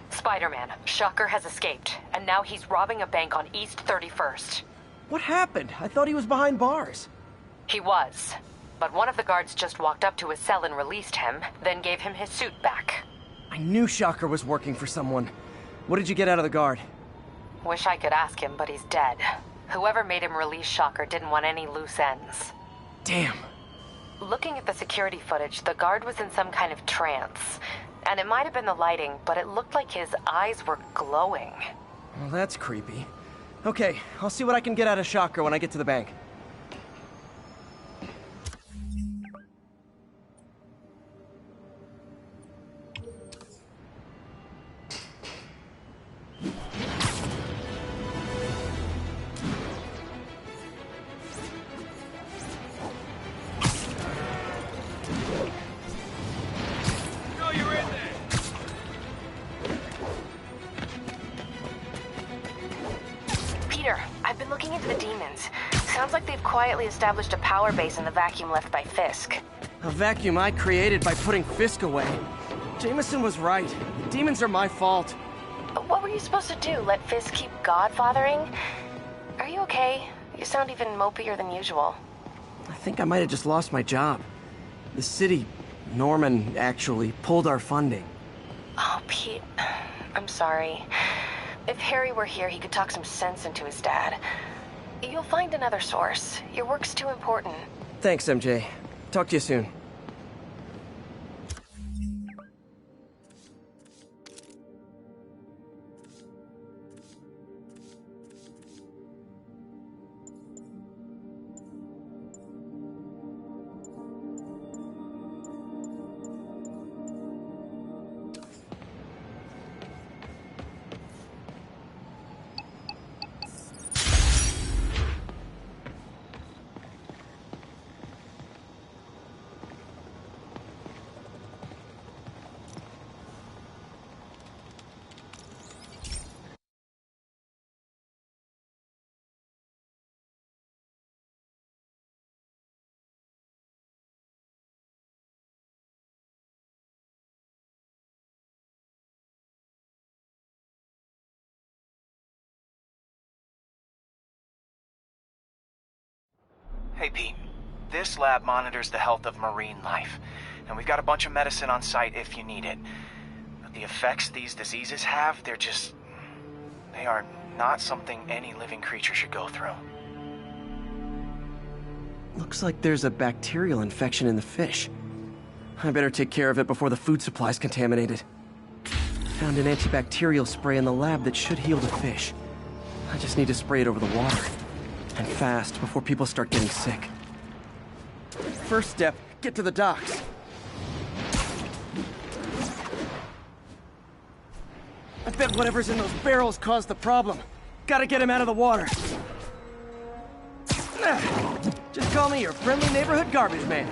Spider-Man, Shocker has escaped, and now he's robbing a bank on East 31st. What happened? I thought he was behind bars. He was, but one of the guards just walked up to his cell and released him, then gave him his suit back. I knew Shocker was working for someone. What did you get out of the guard? Wish I could ask him, but he's dead. Whoever made him release Shocker didn't want any loose ends. Damn. Looking at the security footage, the guard was in some kind of trance. And it might have been the lighting, but it looked like his eyes were glowing. Well, that's creepy. Okay, I'll see what I can get out of Shocker when I get to the bank. I've been looking into the demons. Sounds like they've quietly established a power base in the vacuum left by Fisk. A vacuum I created by putting Fisk away. Jameson was right. The demons are my fault. What were you supposed to do? Let Fisk keep godfathering? Are you okay? You sound even mopier than usual. I think I might have just lost my job. The city, Norman, actually, pulled our funding. Oh, Pete. I'm sorry. If Harry were here, he could talk some sense into his dad. You'll find another source. Your work's too important. Thanks, MJ. Talk to you soon. Hey, Pete. This lab monitors the health of marine life, and we've got a bunch of medicine on site if you need it. But the effects these diseases have, they are not something any living creature should go through. Looks like there's a bacterial infection in the fish. I better take care of it before the food supply's contaminated. Found an antibacterial spray in the lab that should heal the fish. I just need to spray it over the water. And fast, before people start getting sick. First step, get to the docks. I bet whatever's in those barrels caused the problem. Gotta get him out of the water. Just call me your friendly neighborhood garbage man.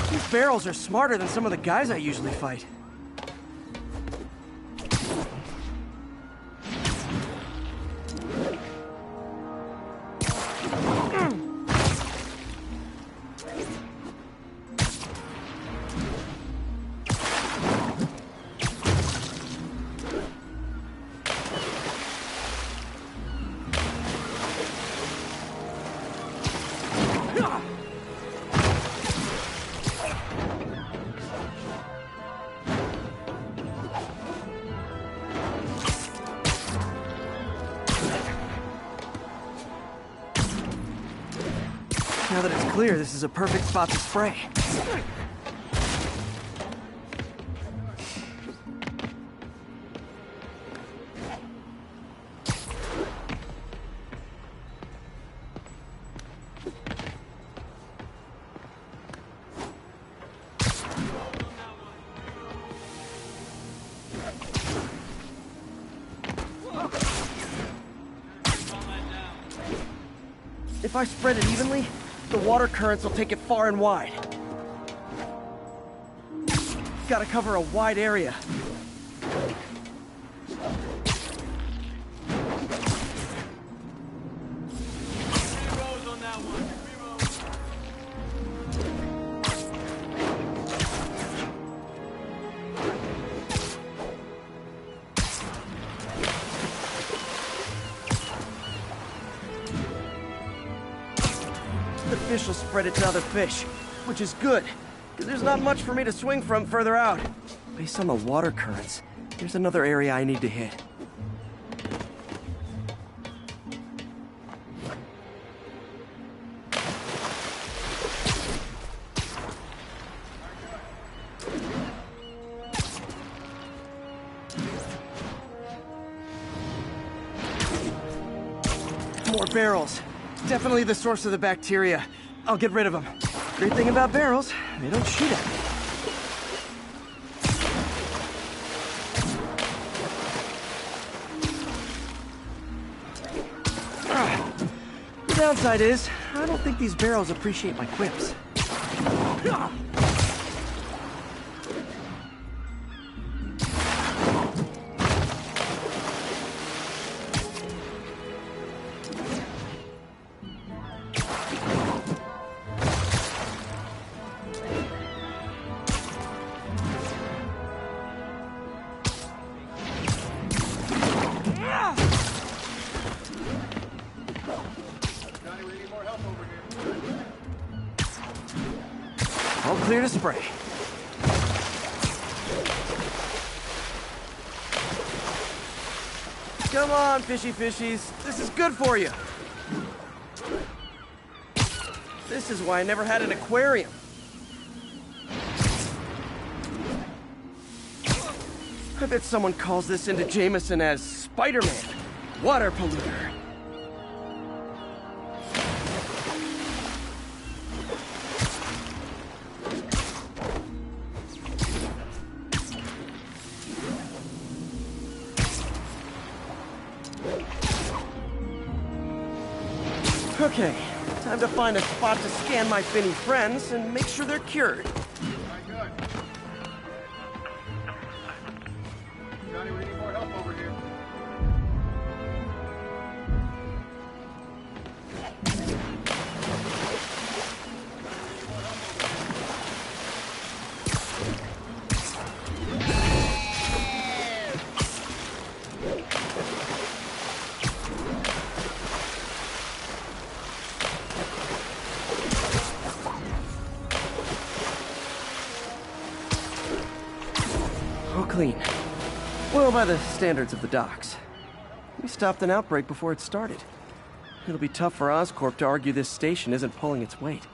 These barrels are smarter than some of the guys I usually fight. Now that it's clear, this is a perfect spot to spray. If I spread it evenly, the water currents will take it far and wide. Gotta cover a wide area. The fish will spread it to other fish, which is good, because there's not much for me to swing from further out. Based on the water currents, there's another area I need to hit. More barrels. Definitely the source of the bacteria. I'll get rid of them. Great thing about barrels, they don't shoot at me. The downside is, I don't think these barrels appreciate my quips. All clear to spray. Come on, fishy fishies. This is good for you. This is why I never had an aquarium. I bet someone calls this into Jameson as Spider-Man, water polluter. Okay, time to find a spot to scan my finny friends and make sure they're cured. Johnny, we need more help over here. All clean. Well, by the standards of the docks. We stopped an outbreak before it started. It'll be tough for Oscorp to argue this station isn't pulling its weight.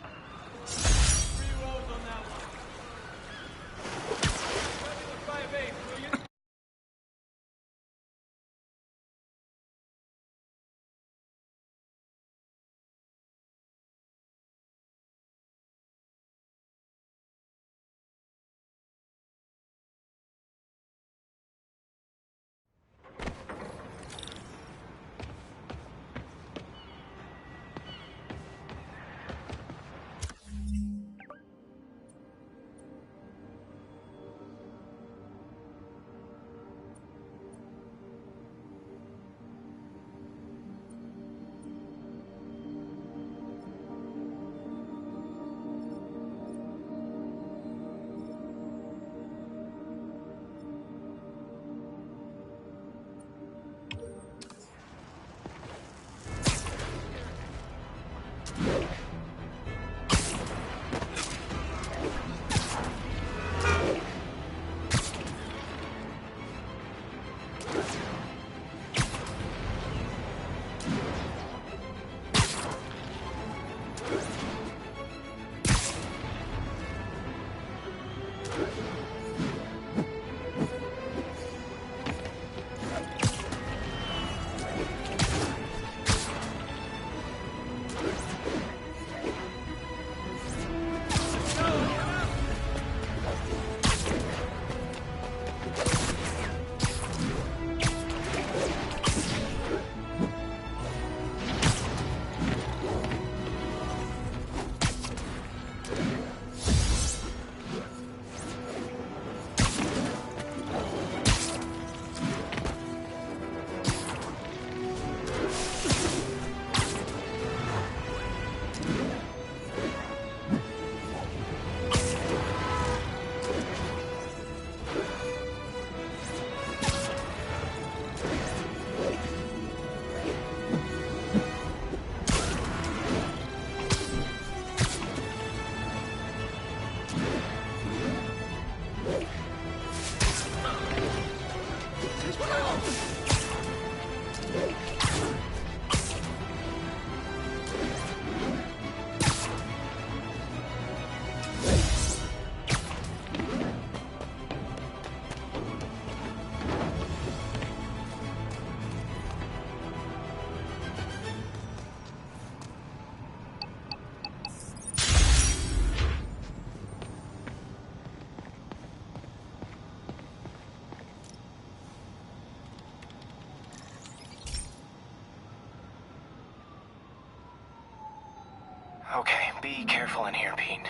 Okay, be careful in here, Pete.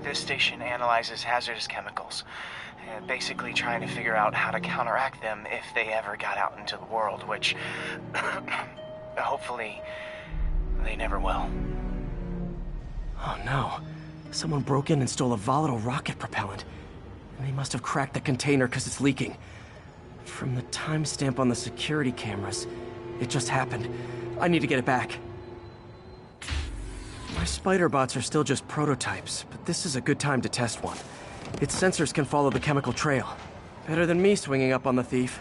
This station analyzes hazardous chemicals, basically trying to figure out how to counteract them if they ever got out into the world, which hopefully they never will. Oh no. Someone broke in and stole a volatile rocket propellant. And they must have cracked the container because it's leaking. From the timestamp on the security cameras, it just happened. I need to get it back. My spider bots are still just prototypes, but this is a good time to test one. Its sensors can follow the chemical trail. Better than me swinging up on the thief.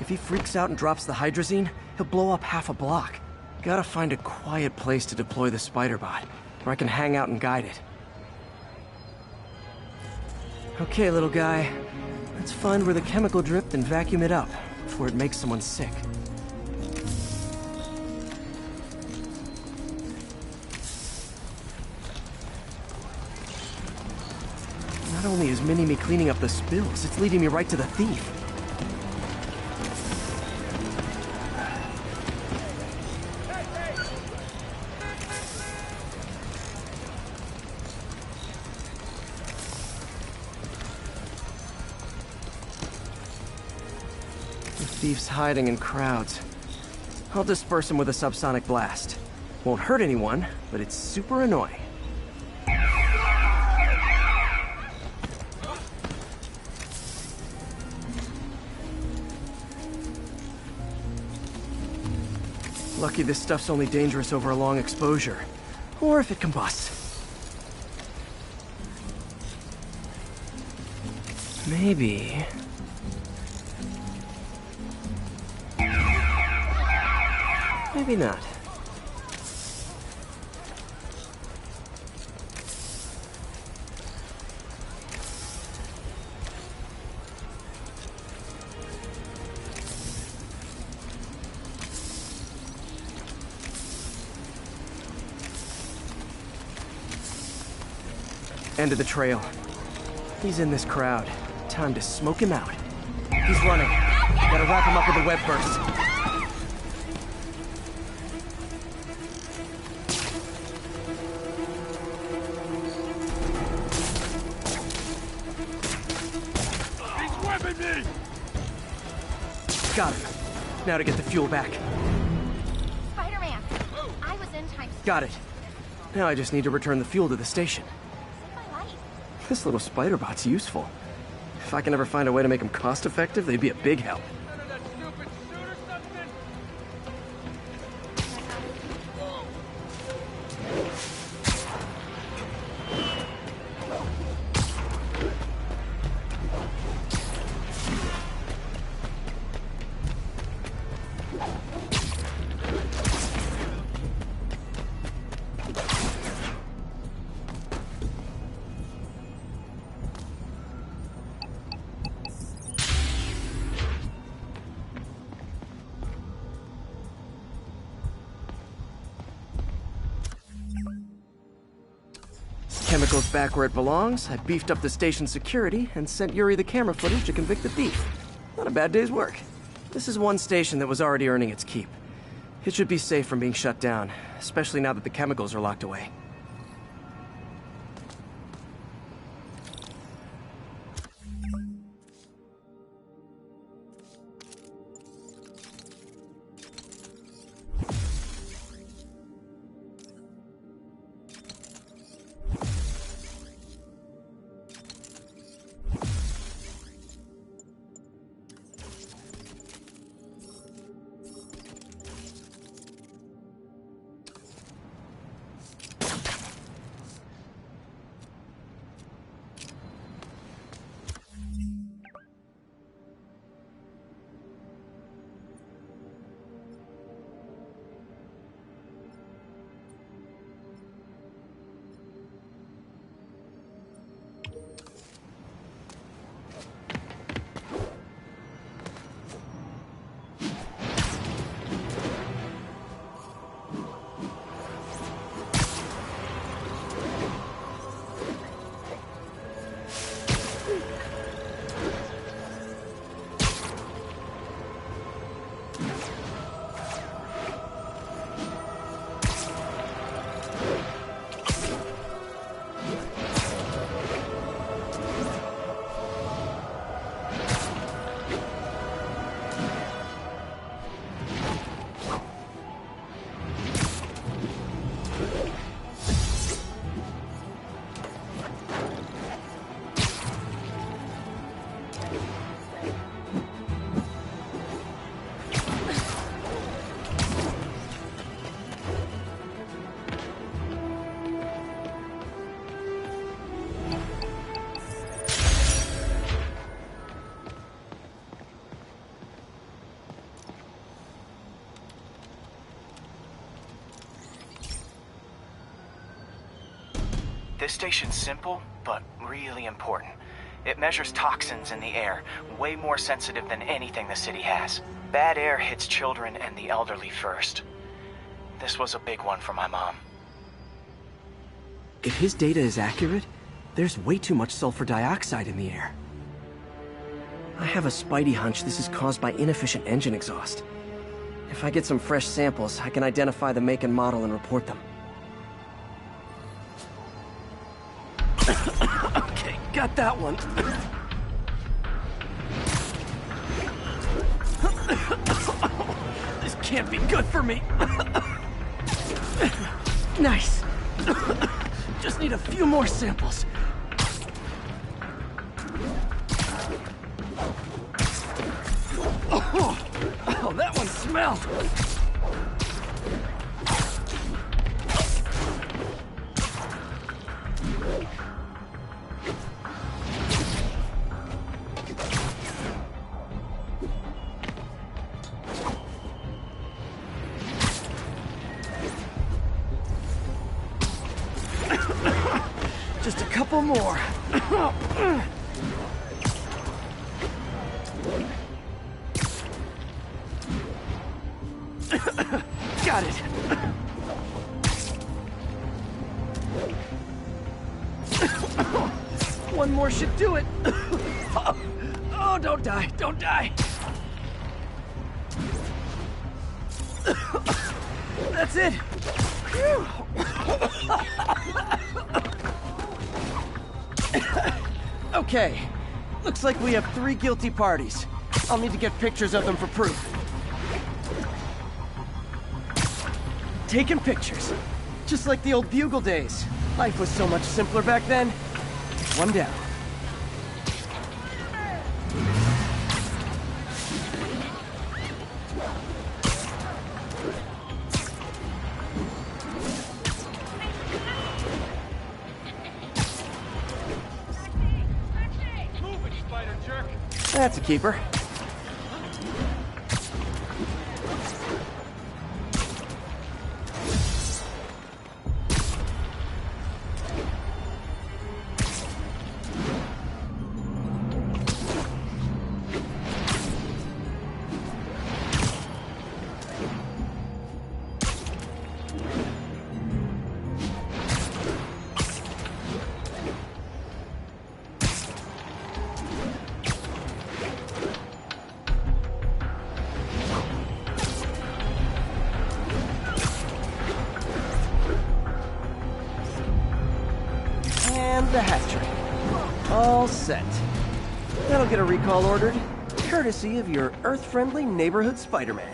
If he freaks out and drops the hydrazine, he'll blow up half a block. Gotta find a quiet place to deploy the spider bot, where I can hang out and guide it. Okay, little guy. Let's find where the chemical dripped and vacuum it up before it makes someone sick. Not only is Mini-Me cleaning up the spills, it's leading me right to the thief. The thief's hiding in crowds. I'll disperse him with a subsonic blast. Won't hurt anyone, but it's super annoying. Lucky this stuff's only dangerous over a long exposure. Or if it combusts. Maybe... Maybe not. End of the trail. He's in this crowd. Time to smoke him out. He's running. Gotta wrap him up with a web burst. He's whipping me! Got him. Now to get the fuel back. Spider-Man! I was in time. Got it. Now I just need to return the fuel to the station. This little spider bot's useful. If I can ever find a way to make them cost-effective, they'd be a big help. Chemicals back where it belongs. I beefed up the station security and sent Yuri the camera footage to convict the thief. Not a bad day's work. This is one station that was already earning its keep. It should be safe from being shut down, especially now that the chemicals are locked away. This station's simple, but really important. It measures toxins in the air, way more sensitive than anything the city has. Bad air hits children and the elderly first. This was a big one for my mom. If his data is accurate, there's way too much sulfur dioxide in the air. I have a spidey hunch this is caused by inefficient engine exhaust. If I get some fresh samples, I can identify the make and model and report them. Okay, got that one. This can't be good for me. Nice. Just need a few more samples. Oh, that one smelled. couple more. Got it. One more should do it. Oh, don't die, don't die. That's it. Phew. Okay, looks like we have 3 guilty parties. I'll need to get pictures of them for proof. Taking pictures. Just like the old Bugle days. Life was so much simpler back then. One down. That's a keeper. The hatchery. All set. That'll get a recall ordered, courtesy of your Earth-friendly neighborhood Spider-Man.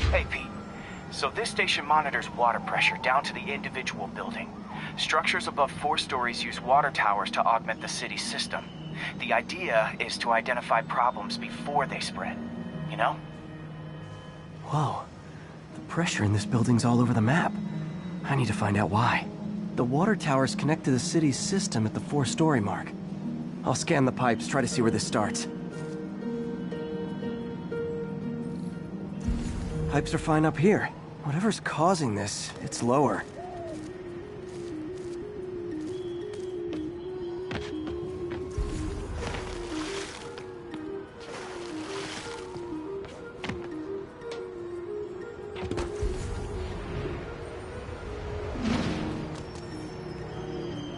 Hey, Pete. So this station monitors water pressure down to the individual building. Structures above 4 stories use water towers to augment the city's system. The idea is to identify problems before they spread, you know? Whoa. The pressure in this building's all over the map. I need to find out why. The water towers connect to the city's system at the 4-story mark. I'll scan the pipes, try to see where this starts. Pipes are fine up here. Whatever's causing this, it's lower.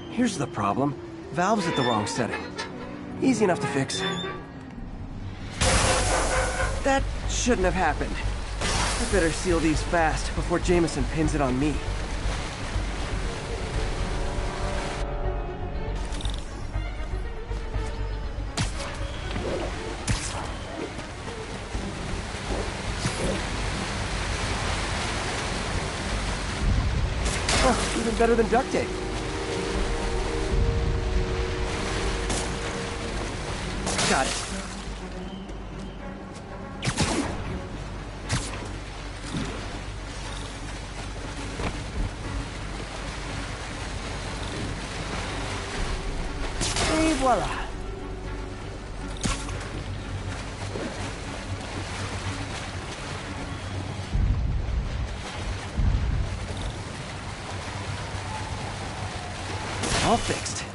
Here's the problem. Valve's at the wrong setting. Easy enough to fix. That shouldn't have happened. I better seal these fast before Jameson pins it on me. Oh, even better than duct tape. Got it. Et voila. All fixed.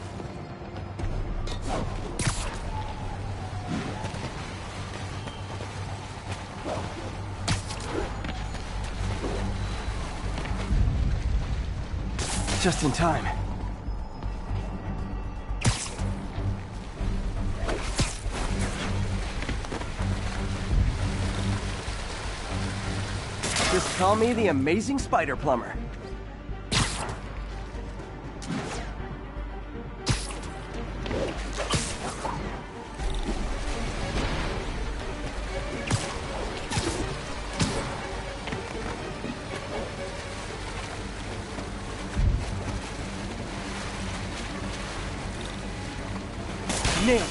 Just in time. Just call me the Amazing Spider Plumber. Nailed it.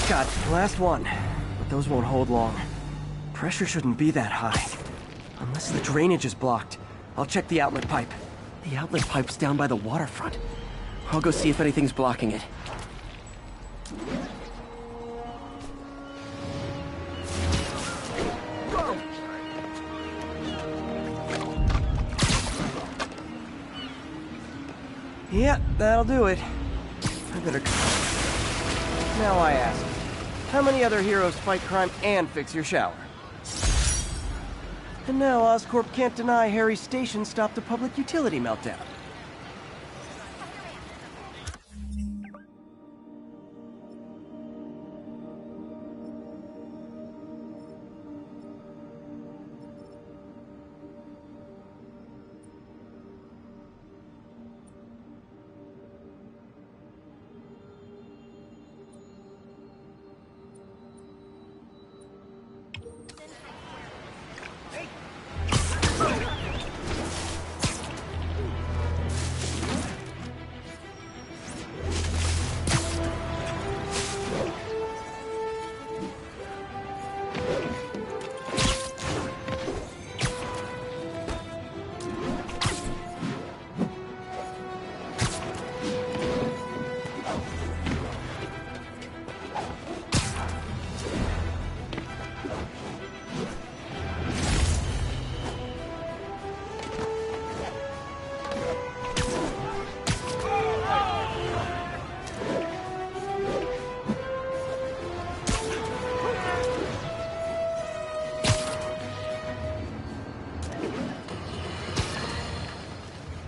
Got it. Last one. But those won't hold long. Pressure shouldn't be that high. Unless the drainage is blocked. I'll check the outlet pipe. The outlet pipe's down by the waterfront. I'll go see if anything's blocking it. Yeah, that'll do it. I better... Now I ask, how many other heroes fight crime and fix your shower? And now Oscorp can't deny Harry's station stopped a public utility meltdown.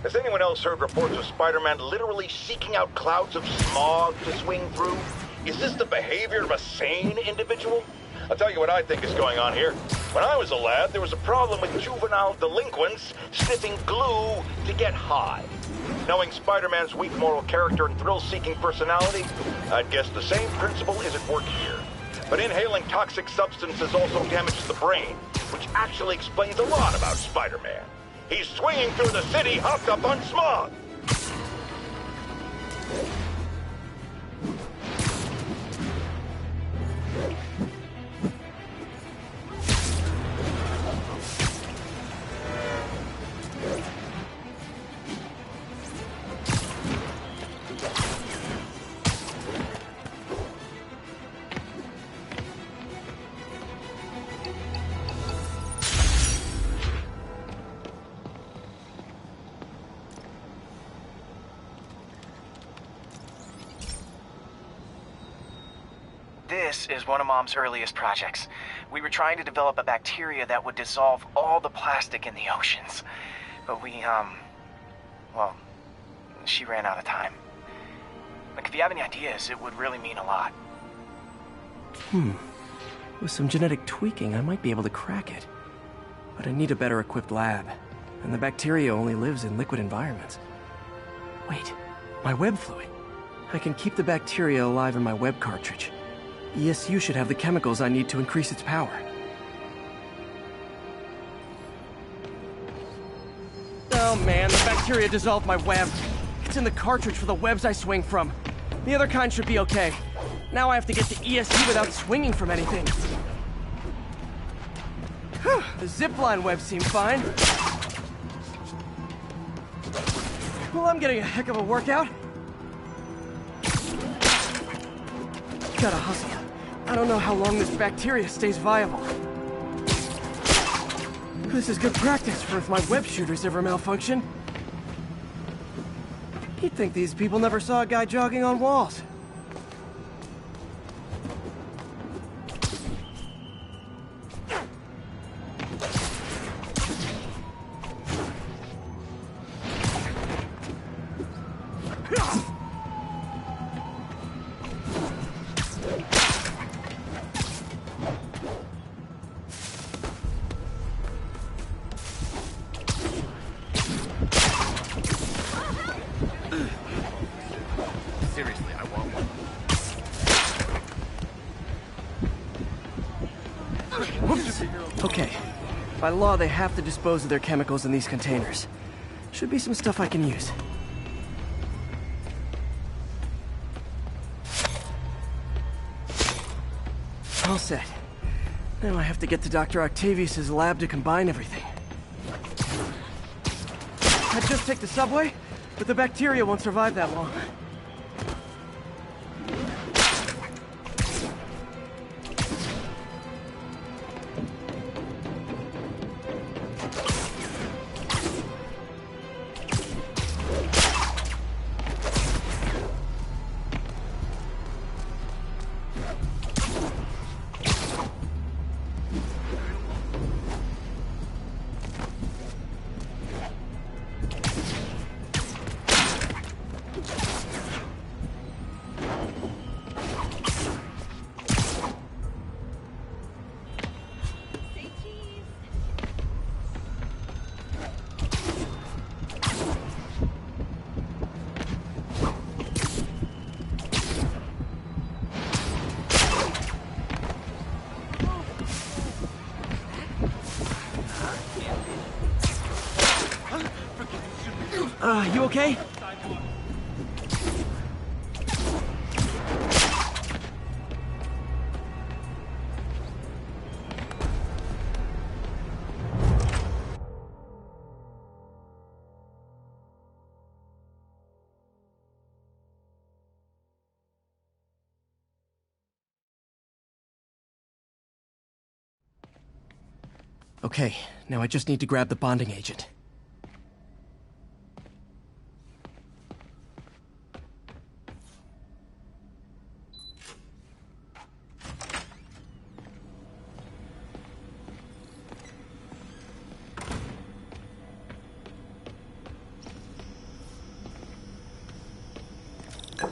Has anyone else heard reports of Spider-Man literally seeking out clouds of smog to swing through? Is this the behavior of a sane individual? I'll tell you what I think is going on here. When I was a lad, there was a problem with juvenile delinquents sniffing glue to get high. Knowing Spider-Man's weak moral character and thrill-seeking personality, I'd guess the same principle is at work here. But inhaling toxic substances also damages the brain, which actually explains a lot about Spider-Man. He's swinging through the city hopped up on smog. This is one of Mom's earliest projects. We were trying to develop a bacteria that would dissolve all the plastic in the oceans. But well, she ran out of time. Like, if you have any ideas, it would really mean a lot. With some genetic tweaking, I might be able to crack it. But I need a better equipped lab. And the bacteria only lives in liquid environments. Wait, my web fluid. I can keep the bacteria alive in my web cartridge. ESU should have the chemicals I need to increase its power. Oh man, the bacteria dissolved my web. It's in the cartridge for the webs I swing from. The other kind should be okay. Now I have to get to ESU without swinging from anything. The zipline webs seem fine. Well, I'm getting a heck of a workout. Gotta hustle. I don't know how long this bacteria stays viable. This is good practice for if my web shooters ever malfunction. You'd think these people never saw a guy jogging on walls. Seriously, I want one. Okay. By law, they have to dispose of their chemicals in these containers. Should be some stuff I can use. All set. Now I have to get to Dr. Octavius's lab to combine everything. I'd just take the subway, but the bacteria won't survive that long. You okay? Okay, now I just need to grab the bonding agent.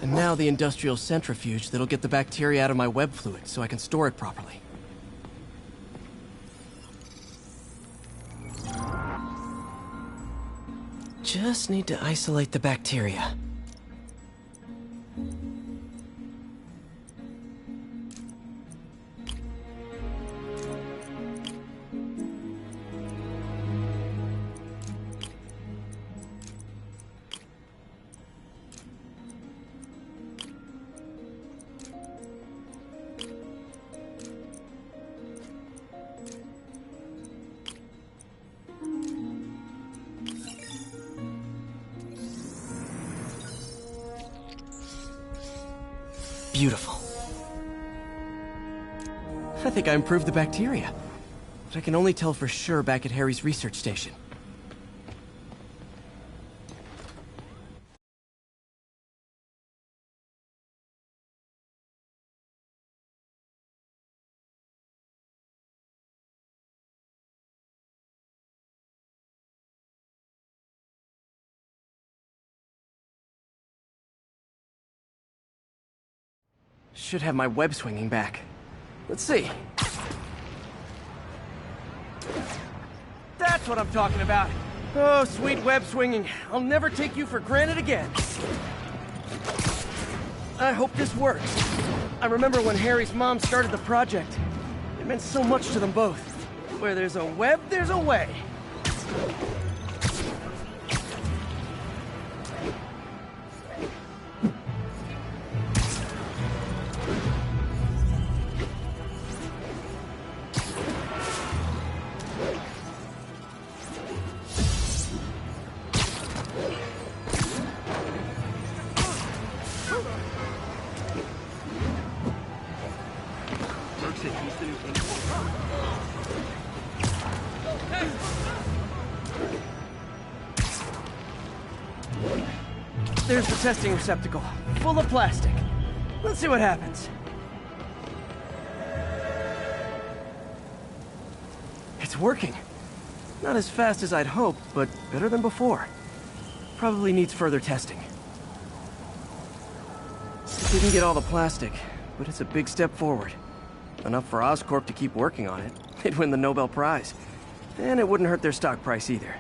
And now the industrial centrifuge that'll get the bacteria out of my web fluid so I can store it properly. Just need to isolate the bacteria. Beautiful. I think I improved the bacteria, but I can only tell for sure back at Harry's research station. Should have my web swinging back. Let's see. That's what I'm talking about. Oh, sweet web swinging. I'll never take you for granted again. I hope this works. I remember when Harry's mom started the project. It meant so much to them both. Where there's a web, there's a way. There's the testing receptacle, full of plastic. Let's see what happens. It's working. Not as fast as I'd hoped, but better than before. Probably needs further testing. Didn't get all the plastic, but it's a big step forward. Enough for Oscorp to keep working on it. They'd win the Nobel Prize. And it wouldn't hurt their stock price either.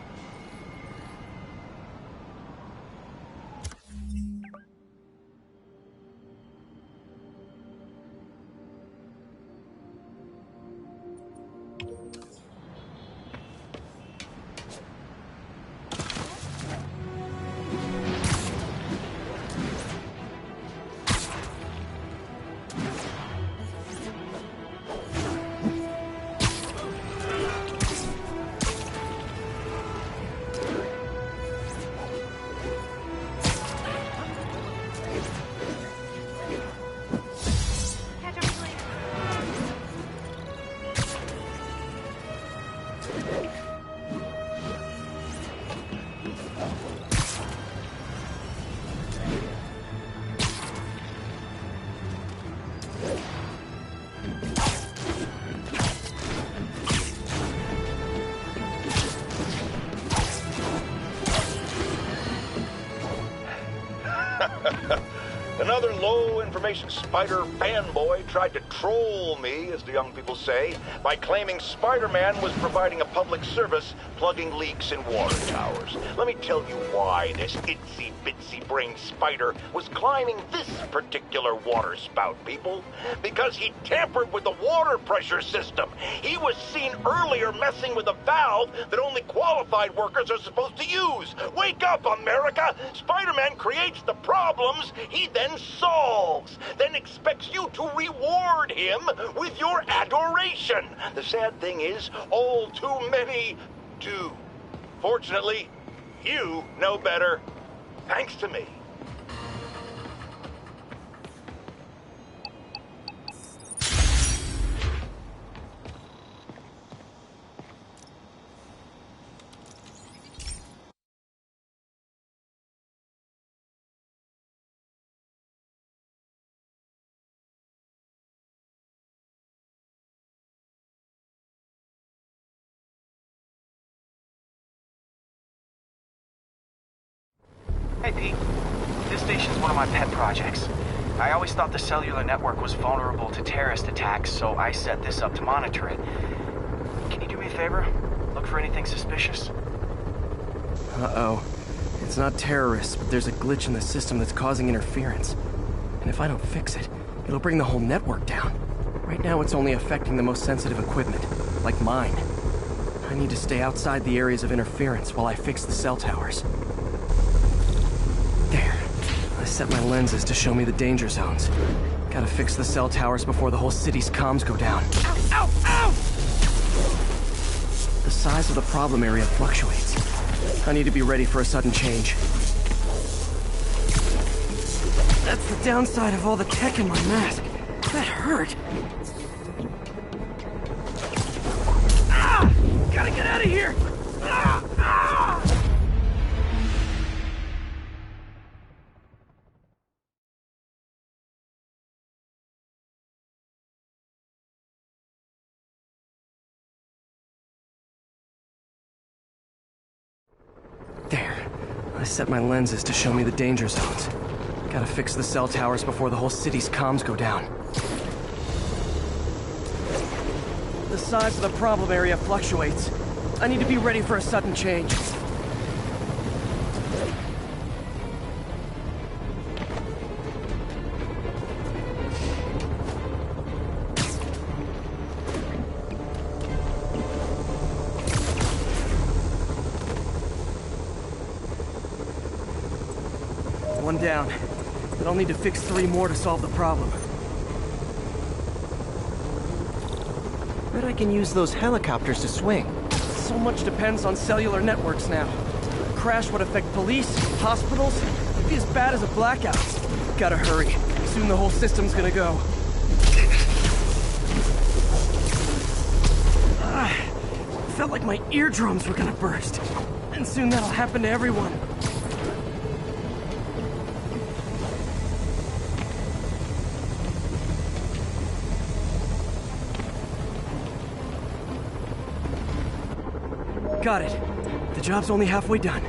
Another low-information Spider fanboy tried to troll me, as the young people say, by claiming Spider-Man was providing a public service plugging leaks in water towers. Let me tell you why this itsy-bitsy brain spider was climbing this particular water spout, people. Because he tampered with the water pressure system. He was seen earlier messing with a valve that only qualified workers are supposed to use. Wake up, America! Spider-Man creates the problems he then solves, then expects you to reward him with your adoration. The sad thing is, all too many do. Fortunately, you know better, thanks to me. Hey, Pete. This station's one of my pet projects. I always thought the cellular network was vulnerable to terrorist attacks, so I set this up to monitor it. Can you do me a favor? Look for anything suspicious? Uh-oh. It's not terrorists, but there's a glitch in the system that's causing interference. And if I don't fix it, it'll bring the whole network down. Right now it's only affecting the most sensitive equipment, like mine. I need to stay outside the areas of interference while I fix the cell towers. There. I set my lenses to show me the danger zones. Gotta fix the cell towers before the whole city's comms go down. Ow! Ow! Ow! The size of the problem area fluctuates. I need to be ready for a sudden change. That's the downside of all the tech in my mask. That hurt. Ah! Gotta get out of here! Ah! Ah! There. I set my lenses to show me the danger zones. Gotta fix the cell towers before the whole city's comms go down. The size of the problem area fluctuates. I need to be ready for a sudden change. One down, but I'll need to fix 3 more to solve the problem. Bet I can use those helicopters to swing. So much depends on cellular networks now. A crash would affect police, hospitals. It'd be as bad as a blackout. Gotta hurry. Soon the whole system's gonna go. Felt like my eardrums were gonna burst. And soon that'll happen to everyone. Got it. The job's only halfway done.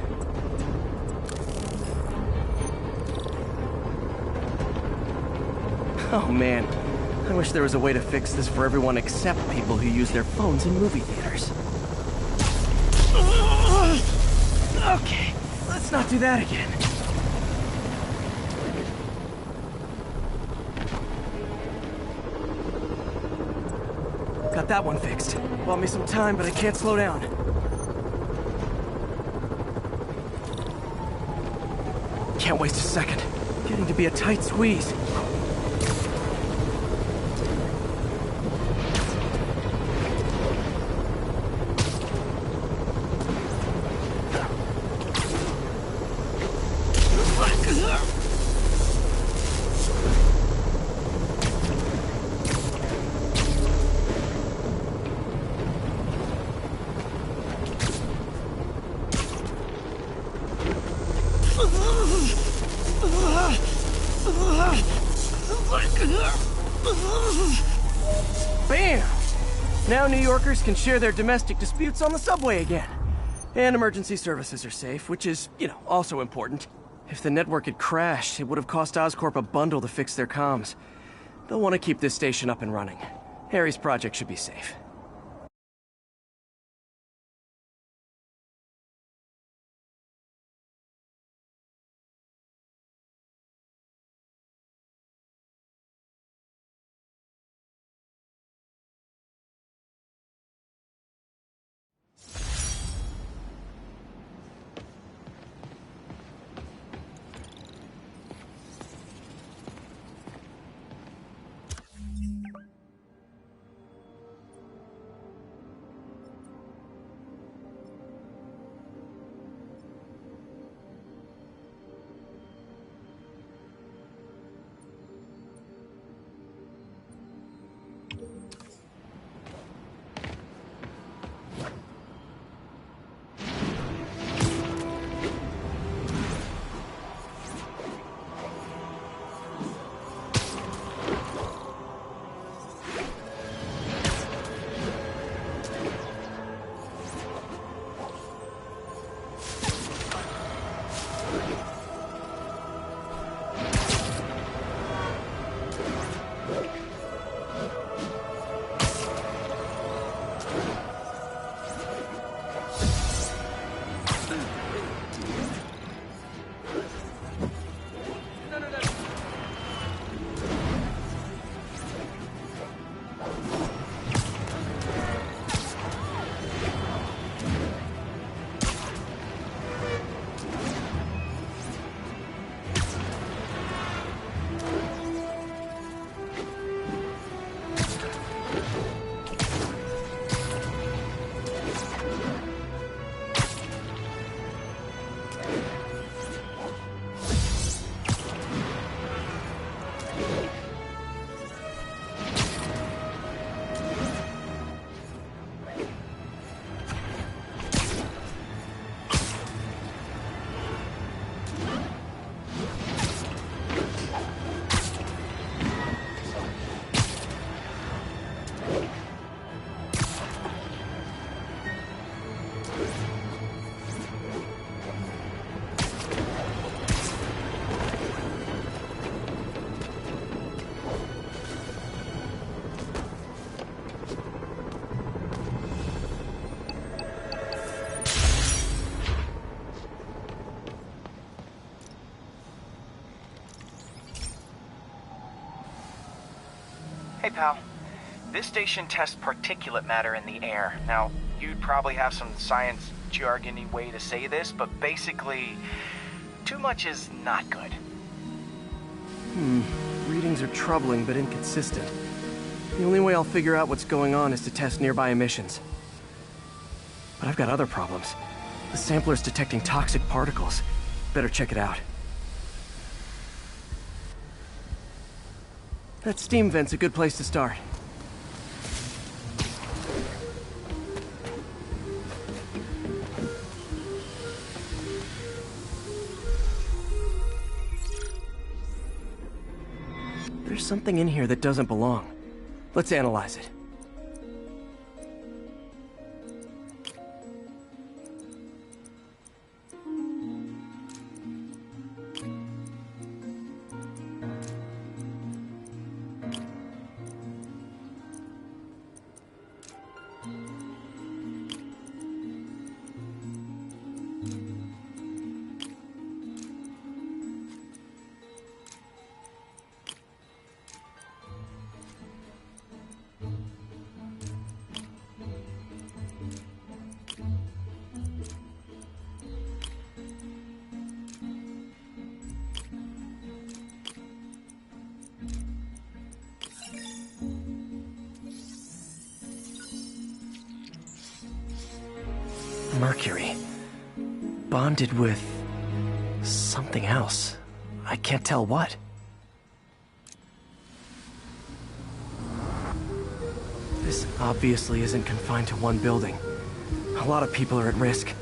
Oh man, I wish there was a way to fix this for everyone except people who use their phones in movie theaters. Okay, let's not do that again. Got that one fixed. Bought me some time, but I can't slow down. Can't waste a second. Getting to be a tight squeeze. Bam! Now New Yorkers can share their domestic disputes on the subway again. And emergency services are safe, which is, also important. If the network had crashed, it would have cost Oscorp a bundle to fix their comms. They'll want to keep this station up and running. Harry's project should be safe. pal. This station tests particulate matter in the air. Now, you'd probably have some science jargony way to say this, but basically, too much is not good. Readings are troubling but inconsistent. The only way I'll figure out what's going on is to test nearby emissions. But I've got other problems. The sampler's detecting toxic particles. Better check it out. That steam vent's a good place to start. There's something in here that doesn't belong. Let's analyze it. Mercury. Bonded with something else. I can't tell what. This obviously isn't confined to one building. A lot of people are at risk.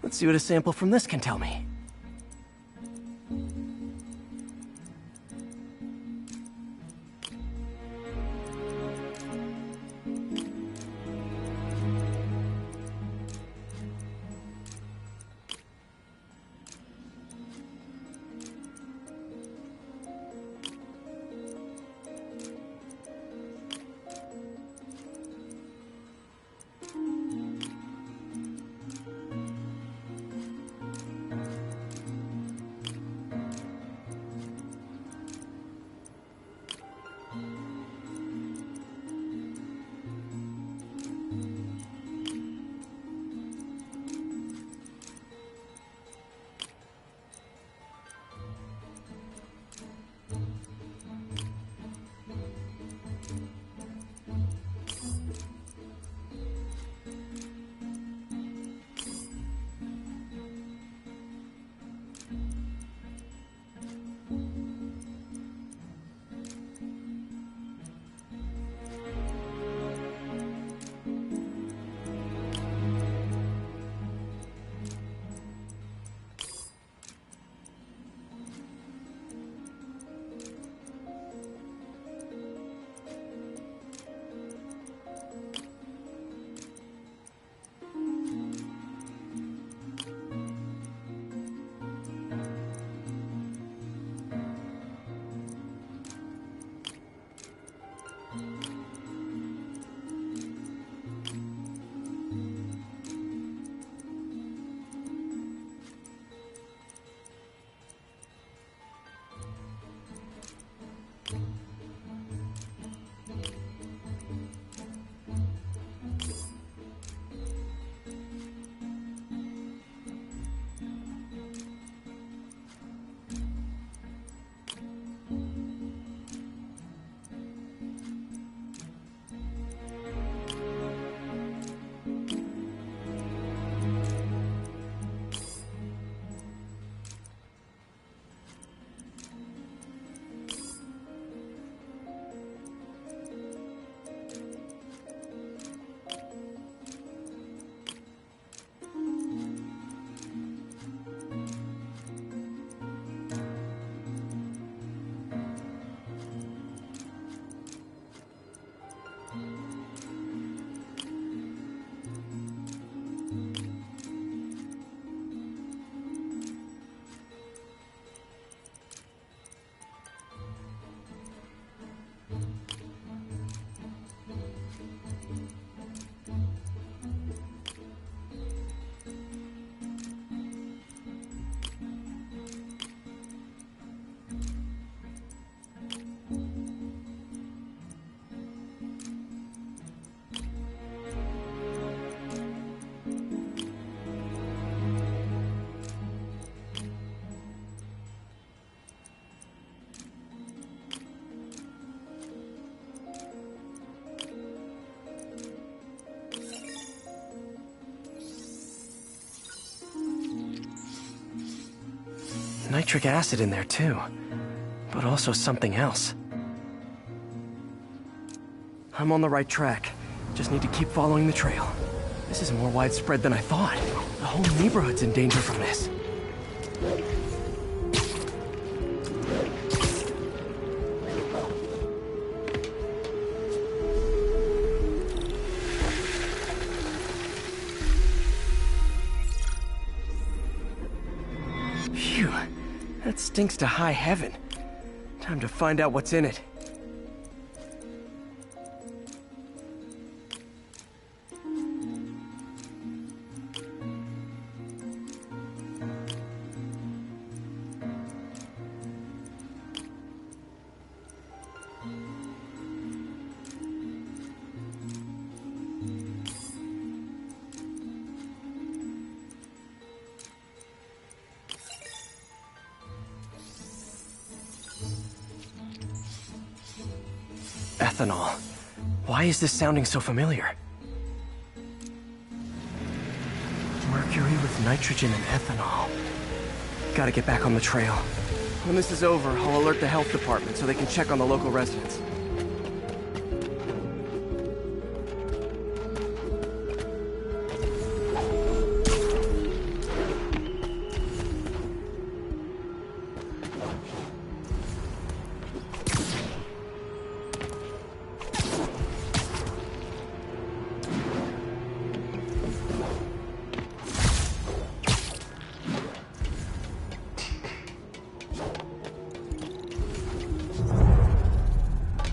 Let's see what a sample from this can tell me. nitric acid in there too, but also something else. I'm on the right track. Just need to keep following the trail. This is more widespread than I thought. The whole neighborhood's in danger from this. Phew, that stinks to high heaven. Time to find out what's in it. Ethanol. Why is this sounding so familiar? Mercury with nitrogen and ethanol. Gotta get back on the trail. When this is over, I'll alert the health department so they can check on the local residents.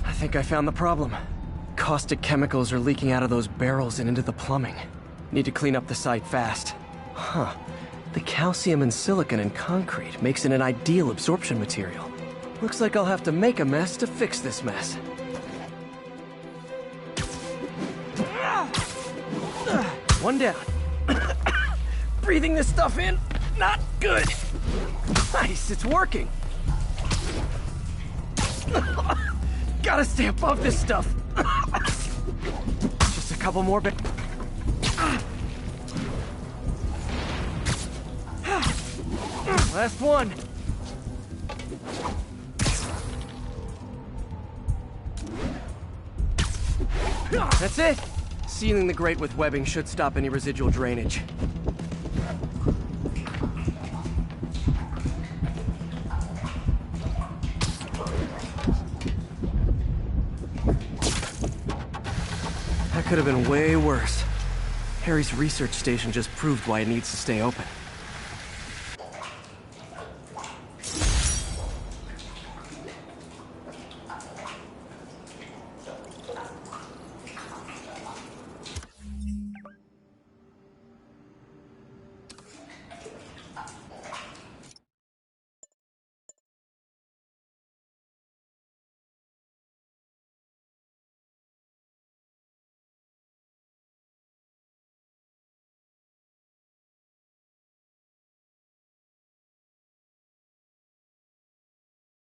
I think I found the problem. Caustic chemicals are leaking out of those barrels and into the plumbing. Need to clean up the site fast. Huh. The calcium and silicon in concrete makes it an ideal absorption material. Looks like I'll have to make a mess to fix this mess. One down. Breathing this stuff in, not good. Nice, it's working. Gotta stay above this stuff. Just a couple more bit. Last one. That's it. Sealing the grate with webbing should stop any residual drainage. That could have been way worse. Harry's research station just proved why it needs to stay open.